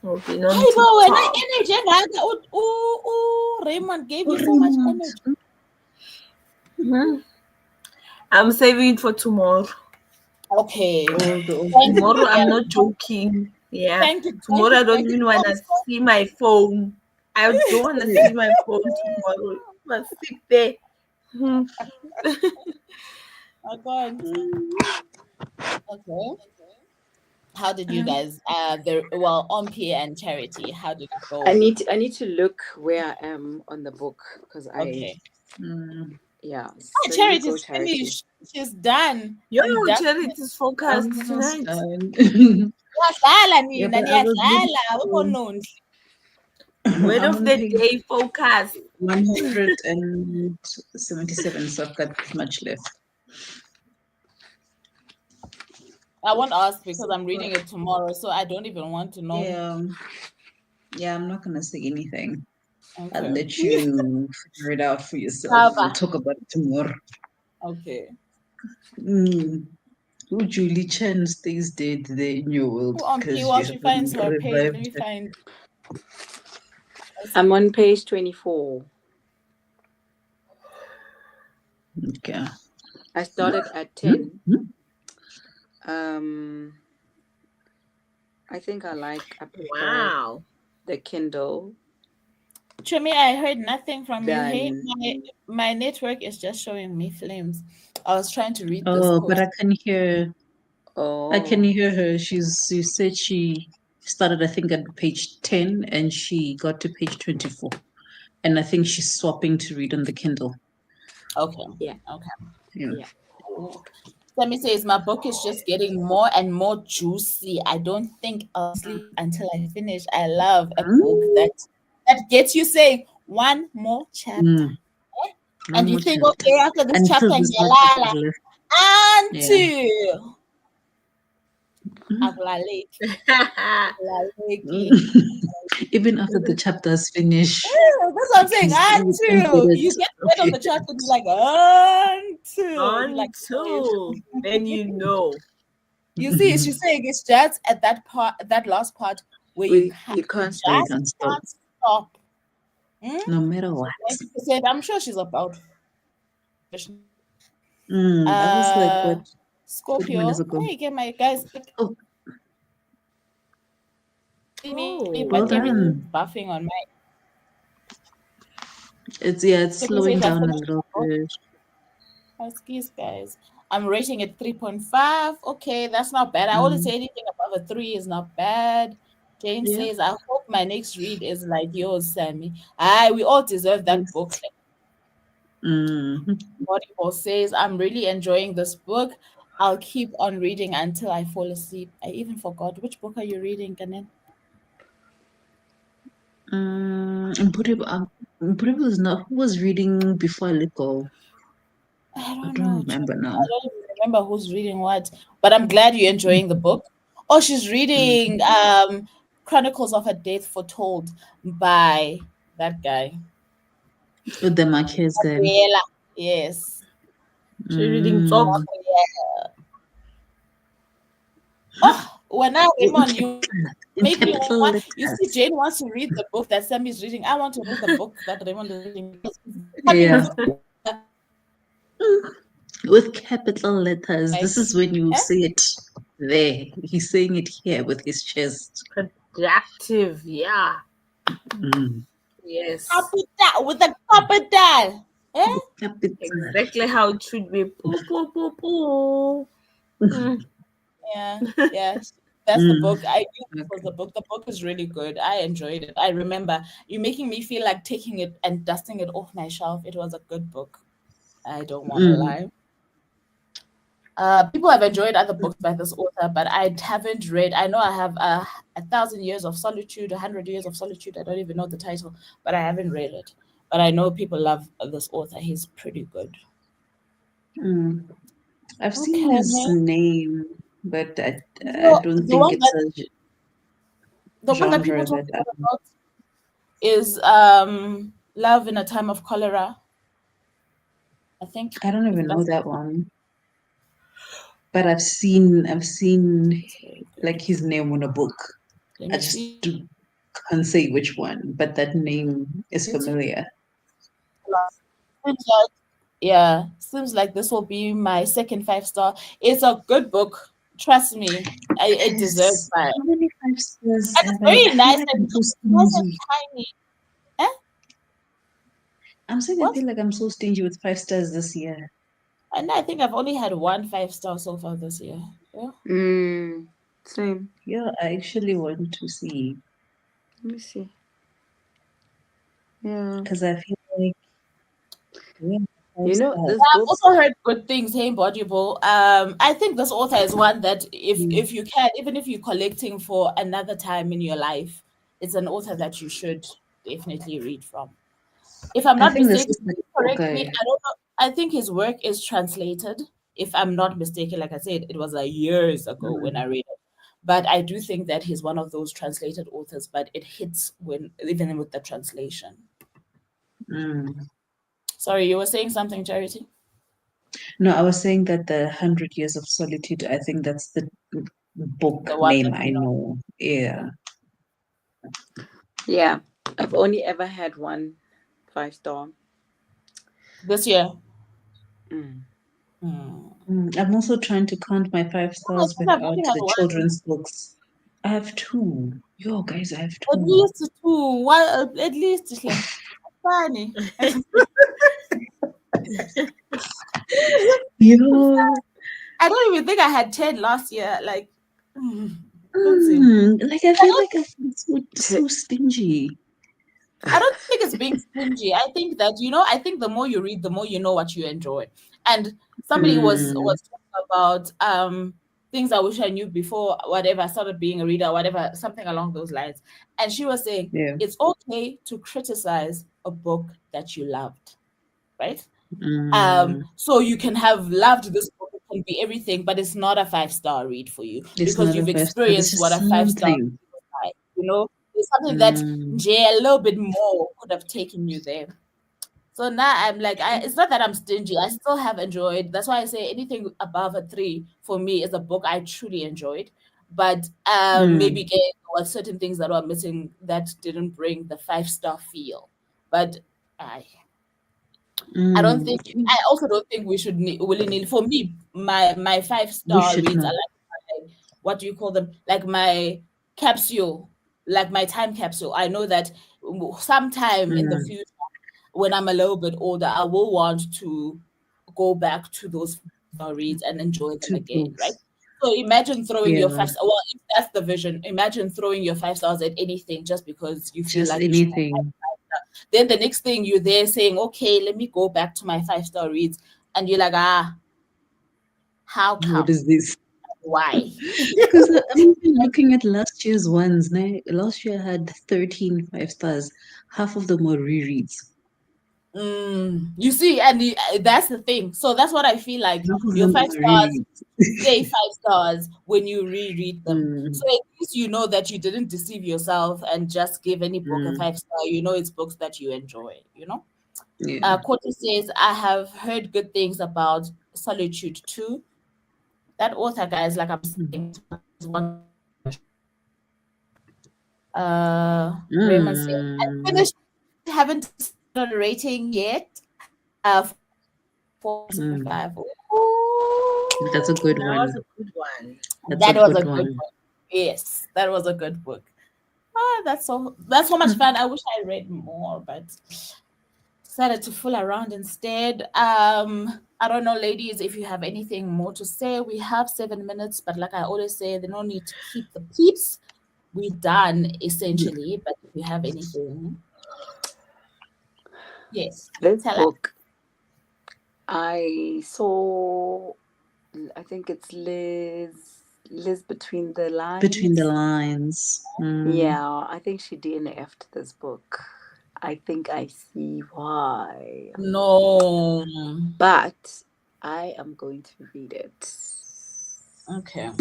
I'll be on Hey, boy, when I TikTok. energy, Raymond gave you so much energy. Mhm. I'm saving it for tomorrow. Okay. Tomorrow, I'm not joking. Yeah. Thank you. Tomorrow, I don't even want to see my phone. I don't want to see my phone tomorrow. I must sit there. Mhm. Oh God. Okay. How did you guys? On Pierre and Charity. How did it go? I need to look where I am on the book because Okay. yeah. So you Charity go, is Charity. finished. She's done. Yo, I'm done. Charity's focused tonight. Niyadlala nina, but I was niyadlala, looking ubononi. Word I'm of on the page day, focus. 177, so I've got much left. I won't ask because I'm reading it tomorrow, so I don't even want to know. Yeah, I'm not gonna say anything. Okay. I'll let you figure it out for yourself. We'll talk about it tomorrow. Okay. Who Julie Chen stays dead there in your world? Who on Because P you while she finds haven't her page? Let revived me her. find. I'm on page 24. Okay. I started at 10. I think I prefer Wow. the Kindle. Chumi, I heard nothing from you. Hey, Then my network is just showing me flames. I was trying to read this. Oh, but I can hear. oh, I can hear her. She said she started, I think, at page 10 and she got to page 24. And I think she's swapping to read on the Kindle. Okay. Yeah. Okay. Yeah. Sammy says my book is just getting more and more juicy. I don't think I'll sleep until I finish. I love a book that gets you saying one more chapter. And you think, okay, after this Until chapter, there's no chapter left. until akulaleki. Even after the chapters finish. That's what I'm saying. Until you get to the end of the chapter, and you're like, until. You're like, Until then you know. You see, she's saying it's just at that part, that last part where you can't stop. No matter what. I'm sure she's about. That was like what? 30 Scorpio. minutes ago. Hey, get my guys. Oh, But well everything's done. buffing on my. It's Scorpio slowing says I down a finished little the book. bit. Excuse guys. I'm rating it 3.5. Okay, that's not bad. I always say anything above a 3 is not bad. Jane says, I hope my next read is like yours, Sammy. We all deserve that book. Volleyball says, I'm really enjoying this book. I'll keep on reading until I fall asleep. I even forgot. Which book are you reading, Kanen? Mpuribu is not. Who was reading before I let go? I I don't don't remember now. I don't even remember who's reading what. But I'm glad you're enjoying the book. Oh, she's reading Chronicles of a Death Foretold by that guy. With the Marquez guy. Yes. She's reading talk. Oh, when I came on, you make me want. You see, Jane wants to read the book that Sammy is reading. I want to read the book that Raymond is reading. Yeah. With capital letters. This is when you say it there. He's saying it here with his chest. Productive, yeah. Yes. Capital with a capital. Exactly how it should be. Poo, poo, poo, poo. Yeah. That's the book. I knew it was the book. The book is really good. I enjoyed it. I remember you making me feel like taking it and dusting it off my shelf. It was a good book. I don't want to lie. People have enjoyed other books by this author, but I haven't read. I know I have 1,000 Years of Solitude, 100 Years of Solitude. I don't even know the title, but I haven't read it. But I know people love this author. He's pretty good. I've seen his name, but I don't The think one it's that a the one that people genre talk that about is Love in a Time of Cholera. I think I don't even know that one. But I've seen like his name on a book. Let I me just see. can't say which one, but that name is familiar. Seems like this will be my second 5-star. It's a good book. Trust me, it deserves How that. many 5 stars And have it's I? very I feel nice like and I'm so nice and stingy. tiny. Eh? I'm saying I What? feel like I'm so stingy with 5 stars this year. And I think I've only had one 5-star so far this year. Yeah. Same. Yeah, I actually want to see Let me see. Yeah. because I feel like You know, this I've book. also heard good things. Hey, Bodible. I think this author is one that if you can, even if you're collecting for another time in your life, it's an author that you should definitely read from. If I'm I not think this mistaken, is like correct me. okay. I don't know. I think his work is translated. If I'm not mistaken, like I said, it was years ago when I read it. But I do think that he's one of those translated authors. But it hits when even with the translation. Sorry, you were saying something, Charity? No, I was saying that the 100 Years of Solitude, I think that's the book The one name that I know. Yeah. Yeah, I've only ever had one 5-star. This year. I'm also trying to count my 5 I stars think I've without only had the one. children's books. I have 2. Yo, guys, I have 2. At least 2. One, at least like funny. Yo. I don't even think I had 10 last year. Like, Like I feel like I'm so stingy. I don't think it's being stingy. I think that I think the more you read, the more you know what you enjoy. And somebody was talking about things I wish I knew before whatever I started being a reader, whatever, something along those lines. And she was saying it's okay to criticize a book that you loved, right? So you can have loved this book, it can be everything, but it's not a 5-star read for you It's because not you've a 5-star, it's experienced just what a 5-star something. is like. It's something that a little bit more could have taken you there. So now I'm like, it's not that I'm stingy. I still have enjoyed. That's why I say anything above a 3 for me is a book I truly enjoyed. But maybe there were certain things that were missing that didn't bring the 5-star feel. But I don't think. I also don't think we should willy-nilly. For me, my We 5-star should reads not. are like what do you call them? Like my capsule, like my time capsule. I know that sometime in the future, when I'm a little bit older, I will want to go back to those reads and enjoy them 2 again, right? books. So imagine throwing your Yeah. well, if that's the vision, imagine throwing your 5 stars at anything just because you feel Just like you should have anything. then the next thing you're there saying, okay, let me go back to my 5-star reads. And you're like, how come? What is this? Why? Because I'm even looking at last year's ones. Last year I had 13 5 stars. Half of them were rereads. You see, and that's the thing. So that's what I feel like. Half of Your them 5 were stars rereads. stay 5 stars when you reread them. So at least you know that you didn't deceive yourself and just give any book a 5-star. You know it's books that you enjoy, Yeah. Courtney says, I have heard good things about Solitude too. That author, guys, like I'm saying, is one. Raymond said, I finished, haven't started rating yet. 4.5. That's a good That one. was a good one. That was a good book. Yes, that was a good book. That's so much fun. I wish I read more, but decided to fool around instead. I don't know, ladies, if you have anything more to say. We have 7 minutes, but like I always say, there's no need to keep the peeps. We're done essentially, but if you have anything, yes, This tell us. book, I saw I think it's Liz between the lines. Between the lines. Yeah, I think she DNF'd this book. I think I see why. No. But I am going to read it. Okay.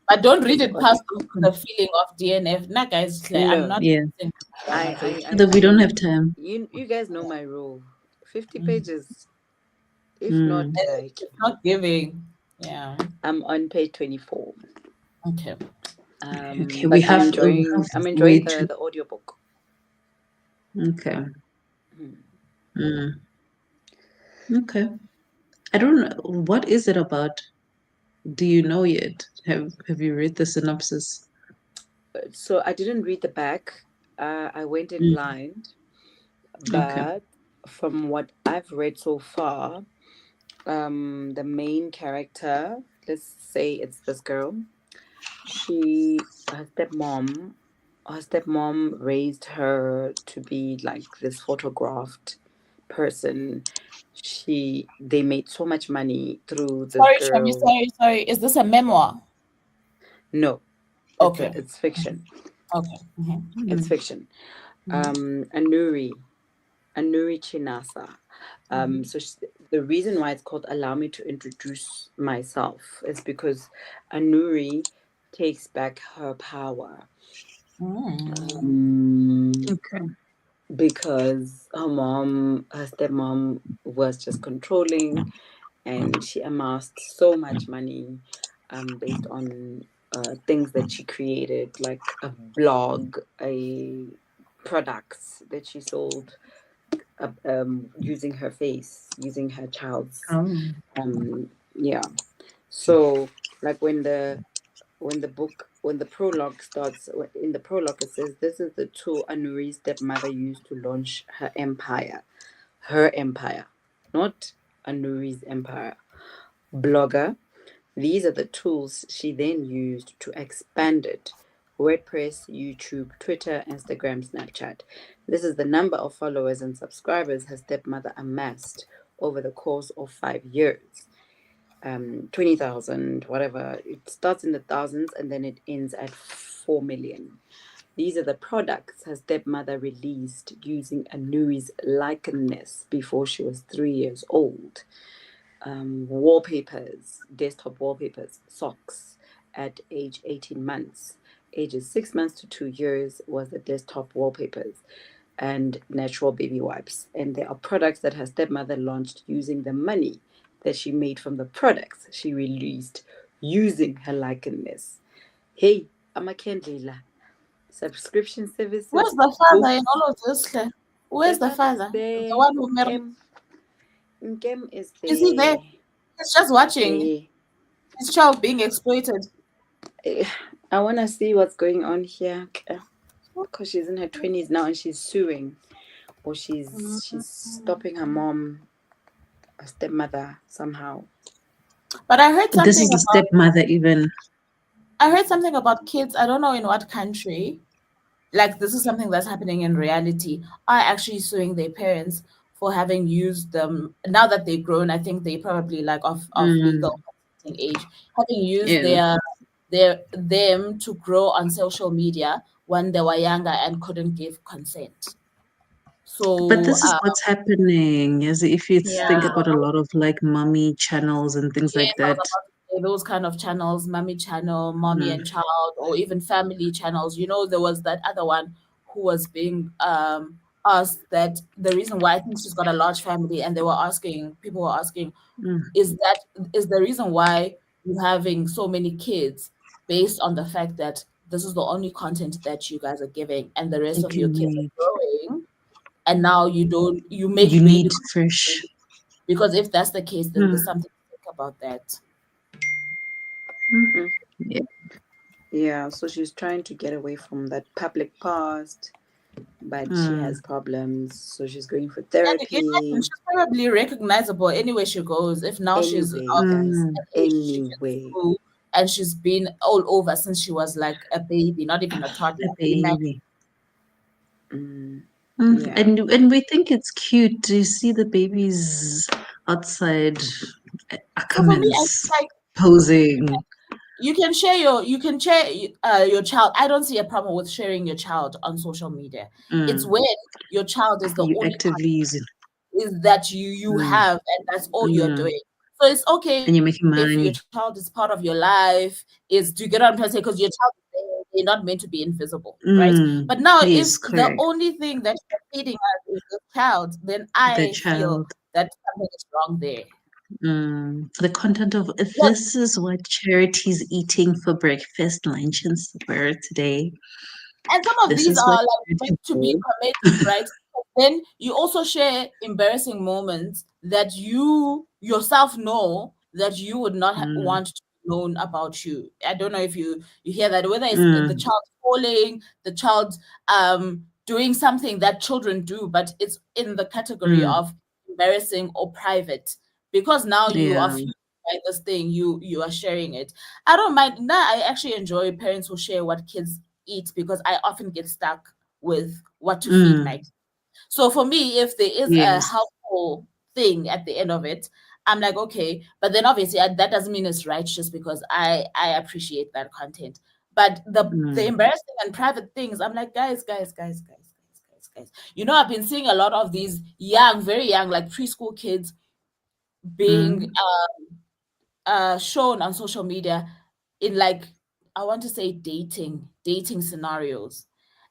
But don't read it Got past it. the feeling of DNF. Nah, guys, like, I'm No. not. Yeah. We don't have time. You guys know my rule. 50 pages. If not, like, It's not giving. Yeah. I'm on page 24. Okay. Okay, But we have I'm enjoying the audiobook. Okay. Okay. I don't know. What is it about? Do you know yet? Have you read the synopsis? So I didn't read the back. I went in blind. But from what I've read so far, the main character, let's say it's this girl, her stepmom raised her to be like this photographed person. They made so much money through this Sorry, Shami, girl. sorry. Is this a memoir? No. Okay. It's fiction. Okay. It's fiction. Anuri Chinasa. So the reason why it's called Allow Me to Introduce Myself is because Anuri takes back her power. Because her stepmom was just controlling, and she amassed so much money based on things that she created, like a blog, products that she sold, using her face, using her child's. Yeah. So, like when the prologue starts, in the prologue it says, this is the tool Anuri's stepmother used to launch her empire, not Anuri's empire. Blogger. These are the tools she then used to expand it. WordPress, YouTube, Twitter, Instagram, Snapchat. This is the number of followers and subscribers her stepmother amassed over the course of 5 years. 20,000, whatever. It starts in the thousands and then it ends at 4 million. These are the products her stepmother released using Anuri's likeness before she was 3 years old. Wallpapers, desktop wallpapers, socks at age 18 months. Ages 6 months to 2 years was the desktop wallpapers, and natural baby wipes. And there are products that her stepmother launched using the money that she made from the products she released using her likeness. Hey, I'm a Kendlela. Subscription services. Where's the father in all of this? Where's the father? The one who married. Nkem is there. Is he there? He's just watching his child being exploited. I want to see what's going on here, because she's in her 20s now and she's suing, or she's stopping her mom, her stepmother, somehow. But I heard something. This is the stepmother even. I heard something about kids. I don't know in what country. Like, this is something that's happening in reality. Are actually suing their parents for having used them. Now that they've grown, I think they probably like of legal age, having used them to grow on social media when they were younger and couldn't give consent. So, but this is what's happening. Yes, if you think about a lot of like mommy channels and things like that. Those kind of channels, mommy channel, mommy and child, or even family channels. You know, there was that other one who was being asked that the reason why, I think she's got a large family, and people were asking, is the reason why you're having so many kids based on the fact that this is the only content that you guys are giving, and the rest of your kids are growing, and now you need fresh. Because if that's the case, then there's something to think about that. Yeah, so she's trying to get away from that public past, but she has problems, so she's going for therapy. She's probably recognizable anywhere she goes. If now she's and she's been all over since she was like a baby, not even a toddler. Baby. And we think it's cute to see the babies outside. So for me, I feel like posing. You can share your child. I don't see a problem with sharing your child on social media. It's when your child is the You only actively use it. is that you have, and that's all you're doing. So it's okay And you're making if your money. child is part of your life. Do you get what I'm trying to say? Because your child is there, they're not meant to be invisible, right? But now, Yes, if the correct. only thing that you're feeding us is the child, then The I feel child. that something is wrong there. The content of this is what Charity's eating for breakfast, lunch, and supper today. And some of This these is what are like Charity meant to be did. comedic, right? Then you also share embarrassing moments that you yourself know that you would not want to be known about you. I don't know if you hear that, whether it's the child falling, the child doing something that children do, but it's in the category of embarrassing or private, because now you are Yeah. fueled by this thing, you are sharing it. I don't mind. Now I actually enjoy parents who share what kids eat, because I often get stuck with what to feed my kids. So for me, if there is a Yes. helpful thing at the end of it, I'm like, okay. But then obviously that doesn't mean it's righteous, because I appreciate that content. But the embarrassing and private things, I'm like, guys. You know, I've been seeing a lot of these young, very young, like preschool kids being shown on social media in, like, I want to say dating scenarios.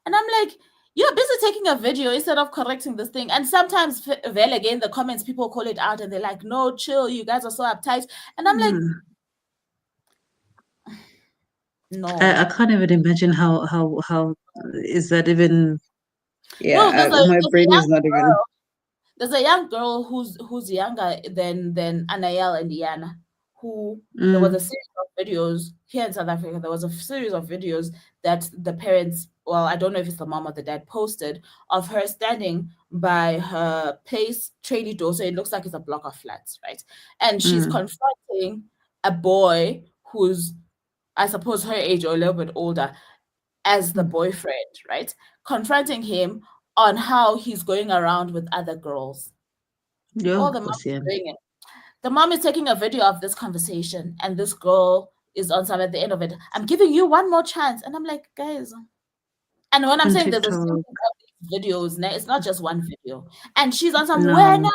And I'm like, you're busy taking a video instead of correcting this thing. And sometimes, well, again, the comments, people call it out and they're like, no, chill, you guys are so uptight. And I'm like, no. I can't even imagine how is that even. No, Yeah, my brain is not even. There's a young girl who's younger than Anael and Diana, who there was a series of videos here in South Africa. There was a series of videos that the parents, well, I don't know if it's the mom or the dad, posted of her standing by her place tradie door. So it looks like it's a block of flats, right? And she's confronting a boy who's, I suppose, her age or a little bit older, as the boyfriend, right? Confronting him on how he's going around with other girls. Yeah, All the mom is doing it. The mom is taking a video of this conversation, and this girl is on some at the end of it. I'm giving you one more chance. And I'm like, guys. And when I'm saying there's a series TikTok. of these videos, it's not just one video. And she's on some No.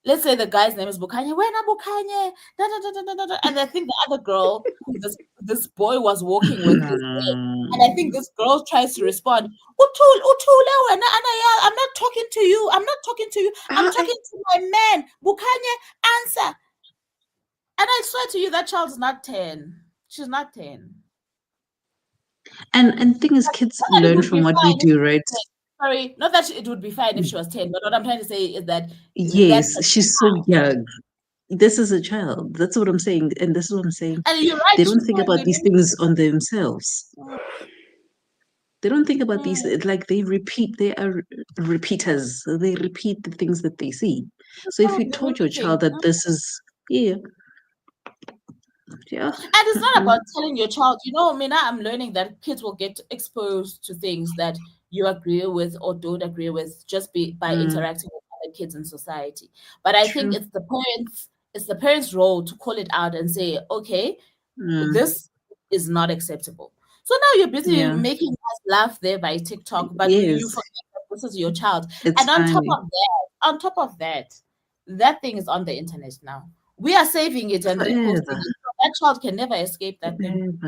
let's say the guy's name is Bukanye. Wena Bukanye. Da, da, da, da, da, da. And I think the other girl who this boy was walking with is there. And I think this girl tries to respond, Utule wena Anaya, I'm not talking to you. I'm not talking to you. I'm talking to my man. Bukanye, answer. And I swear to you, that child's not 10. She's not 10. And thing is, kids learn from what we do, right? Sorry, not that it would be fine if she was 10, but what I'm trying to say is that Yes, she's so young. This is a child. That's what I'm saying. And this is what I'm saying. And you're right. They don't think about these things on themselves. They don't think about these, like they repeat, they are repeaters. They repeat the things that they see. So if you taught your child that this is, yeah. And it's not about telling your child, Mina, I'm learning that kids will get exposed to things that you agree with or don't agree with just by interacting with other kids in society. But I think it's the parents' role to call it out and say, okay, this is not acceptable. So now you're busy making us laugh there by TikTok, but you forget that this is your child. It's and on top of that, that thing is on the internet now. We are saving it and reposting it. So that child can never escape that thing.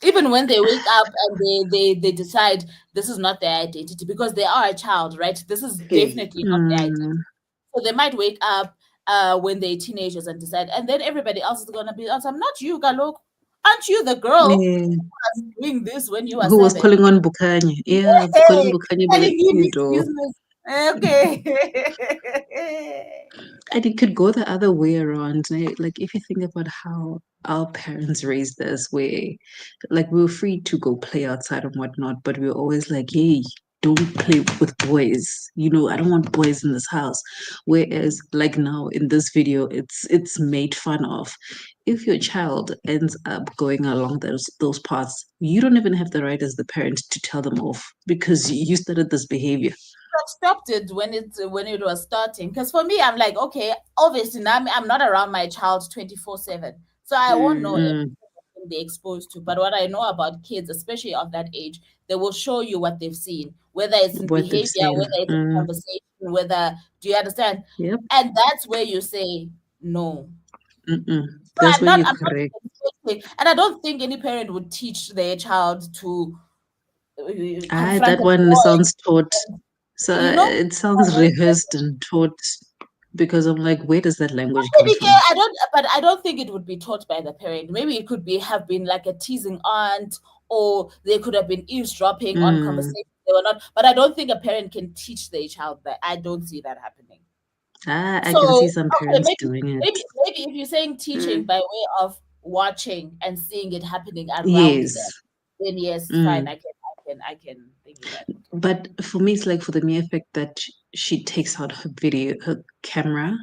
Even when they wake up and they decide this is not their identity, because they are a child, right? This is definitely not their identity. So they might wake up when they're teenagers and decide, and then everybody else is gonna be awesome. Not you, Galok. Aren't you the girl who was doing this when you were who was 7? calling on Bukanye? Yeah, calling Bukanye by business. Okay. And it could go the other way around. Like if you think about how our parents raised us, where like we were free to go play outside and whatnot, but we were always like, hey, don't play with boys. I don't want boys in this house. Whereas like now in this video, it's made fun of. If your child ends up going along those paths, you don't even have the right as the parent to tell them off because you started this behavior. Stopped it when it was starting, because for me, I'm like, okay, obviously now I'm not around my child 24/7, So I won't know Mm. everything they're exposed to. But what I know about kids, especially of that age, they will show you what they've seen, whether it's in What they've behavior, seen. whether it's in conversation, whether, do you understand? Yep. And that's where you say no. Mm-mm. So That's I'm where not, you're I'm not correct. expecting, and I don't think any parent would teach their child to confront That a one boy. sounds taught. So You know, it sounds rehearsed and taught, because I'm like, where does that language come maybe from? but I don't think it would be taught by the parent. Maybe it could have been like a teasing aunt, or they could have been eavesdropping on conversations they were not. But I don't think a parent can teach their child that. I don't see that happening. I So can see some okay, parents doing it. maybe if you're saying teaching by way of watching and seeing it happening around Yes. them, then yes, Mm. fine. I can think of that. But for me, it's like for the mere fact that she takes out her camera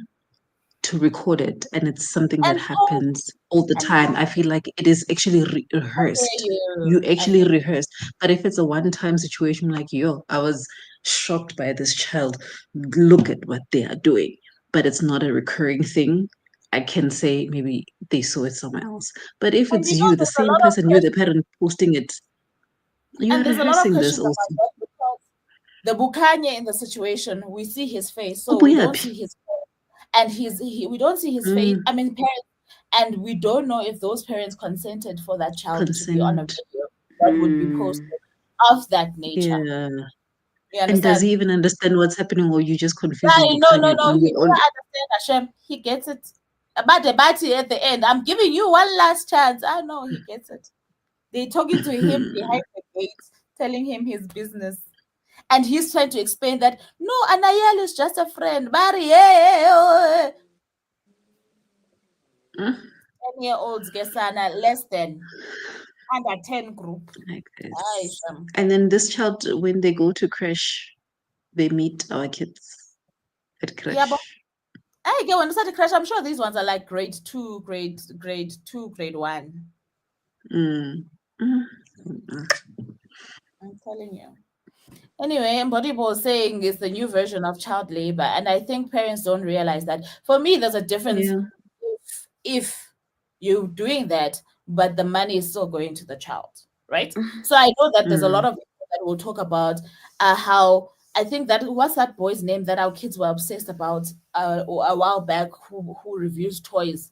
to record it, and it's something that And so, happens all the time. I feel like it is actually rehearsed. You actually rehearse. But if it's a one-time situation, like, yo, I was shocked by this child, look at what they are doing, but it's not a recurring thing, I can say maybe they saw it somewhere else. But if and it's you, the there's a same lot of person, you're the parent posting it, you are and there's a lot of rehearsing this questions also. about that, because the Bukanye in the situation, we see his face, so Oh, we yeah. don't see his face, and we don't see his face. I mean, parents, and we don't know if those parents consented for that child to be on a Consent. video that would be posted of that nature. Yeah. You And does understand? he even understand what's happening, or you just confusing No, Bukhanya no, on he your own? doesn't understand, Hashem. He gets it. About the batty at the end, I'm giving you one last chance. I know he gets it. They're talking to him behind the gates, telling him his business. And he's trying to explain that, no, Anayel is just a friend. Barry, 10-year-olds, Gesana, less than under 10 group. Like this. Aye, Sham. And then this child, when they go to crash, they meet our kids at crash. Yeah, but I get when you start to crash, I'm sure these ones are like grade 2, grade 1. Mm. Mm. I'm telling you. Anyway, Mbodibo was saying it's the new version of child labor, and I think parents don't realize that. For me, there's a difference Yeah. if you're doing that, but the money is still going to the child, right? So I know that there's a lot of people that will talk about how, I think that, what's that boy's name that our kids were obsessed about a while back, who reviews toys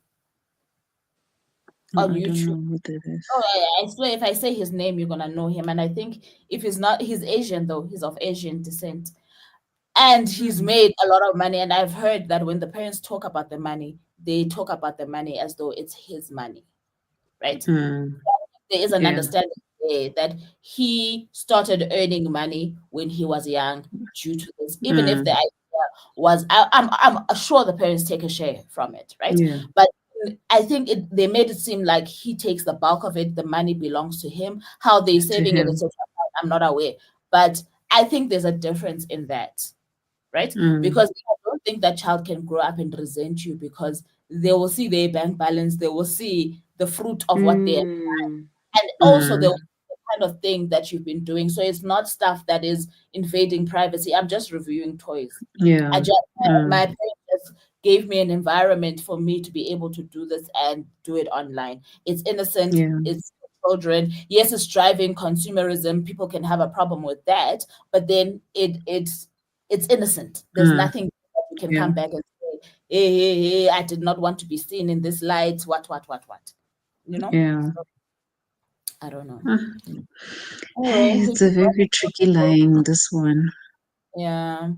on I don't YouTube. know who that is. Oh, I swear, if I say his name, you're gonna know him. And I think if he's not, he's Asian though. He's of Asian descent, and he's made a lot of money. And I've heard that when the parents talk about the money, they talk about the money as though it's his money, right? There is an understanding there that he started earning money when he was young due to this, even if the idea was, I'm sure the parents take a share from it, right? Yeah. But I think they made it seem like he takes the bulk of it. The money belongs to him. How they're saving it, etc., I'm not aware. But I think there's a difference in that, right? Because I don't think that child can grow up and resent you, because they will see their bank balance, they will see the fruit of what they have done, and also the kind of thing that you've been doing. So it's not stuff that is invading privacy. I'm just reviewing toys. Yeah. My parents just gave me an environment for me to be able to do this and do it online. It's innocent. Yeah. It's for children. Yes, it's driving consumerism. People can have a problem with that, but then it's innocent. There's nothing that you can come back and say, hey, I did not want to be seen in this light. What? You know? Yeah. So, I don't know. Hey, it's a very tricky line, this one. Yeah.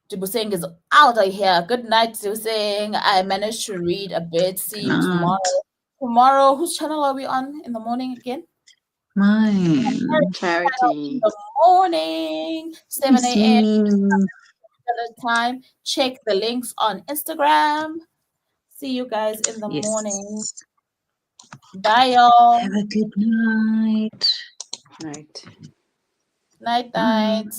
Jibuseng is out of here. Good night, Jibuseng. I managed to read a bit. See you tomorrow. Tomorrow, whose channel are we on in the morning again? Mine. Charity. In the morning, 7 a.m. time. Check the links on Instagram. See you guys in the morning. Bye, y'all. Have a good night. Night. Night.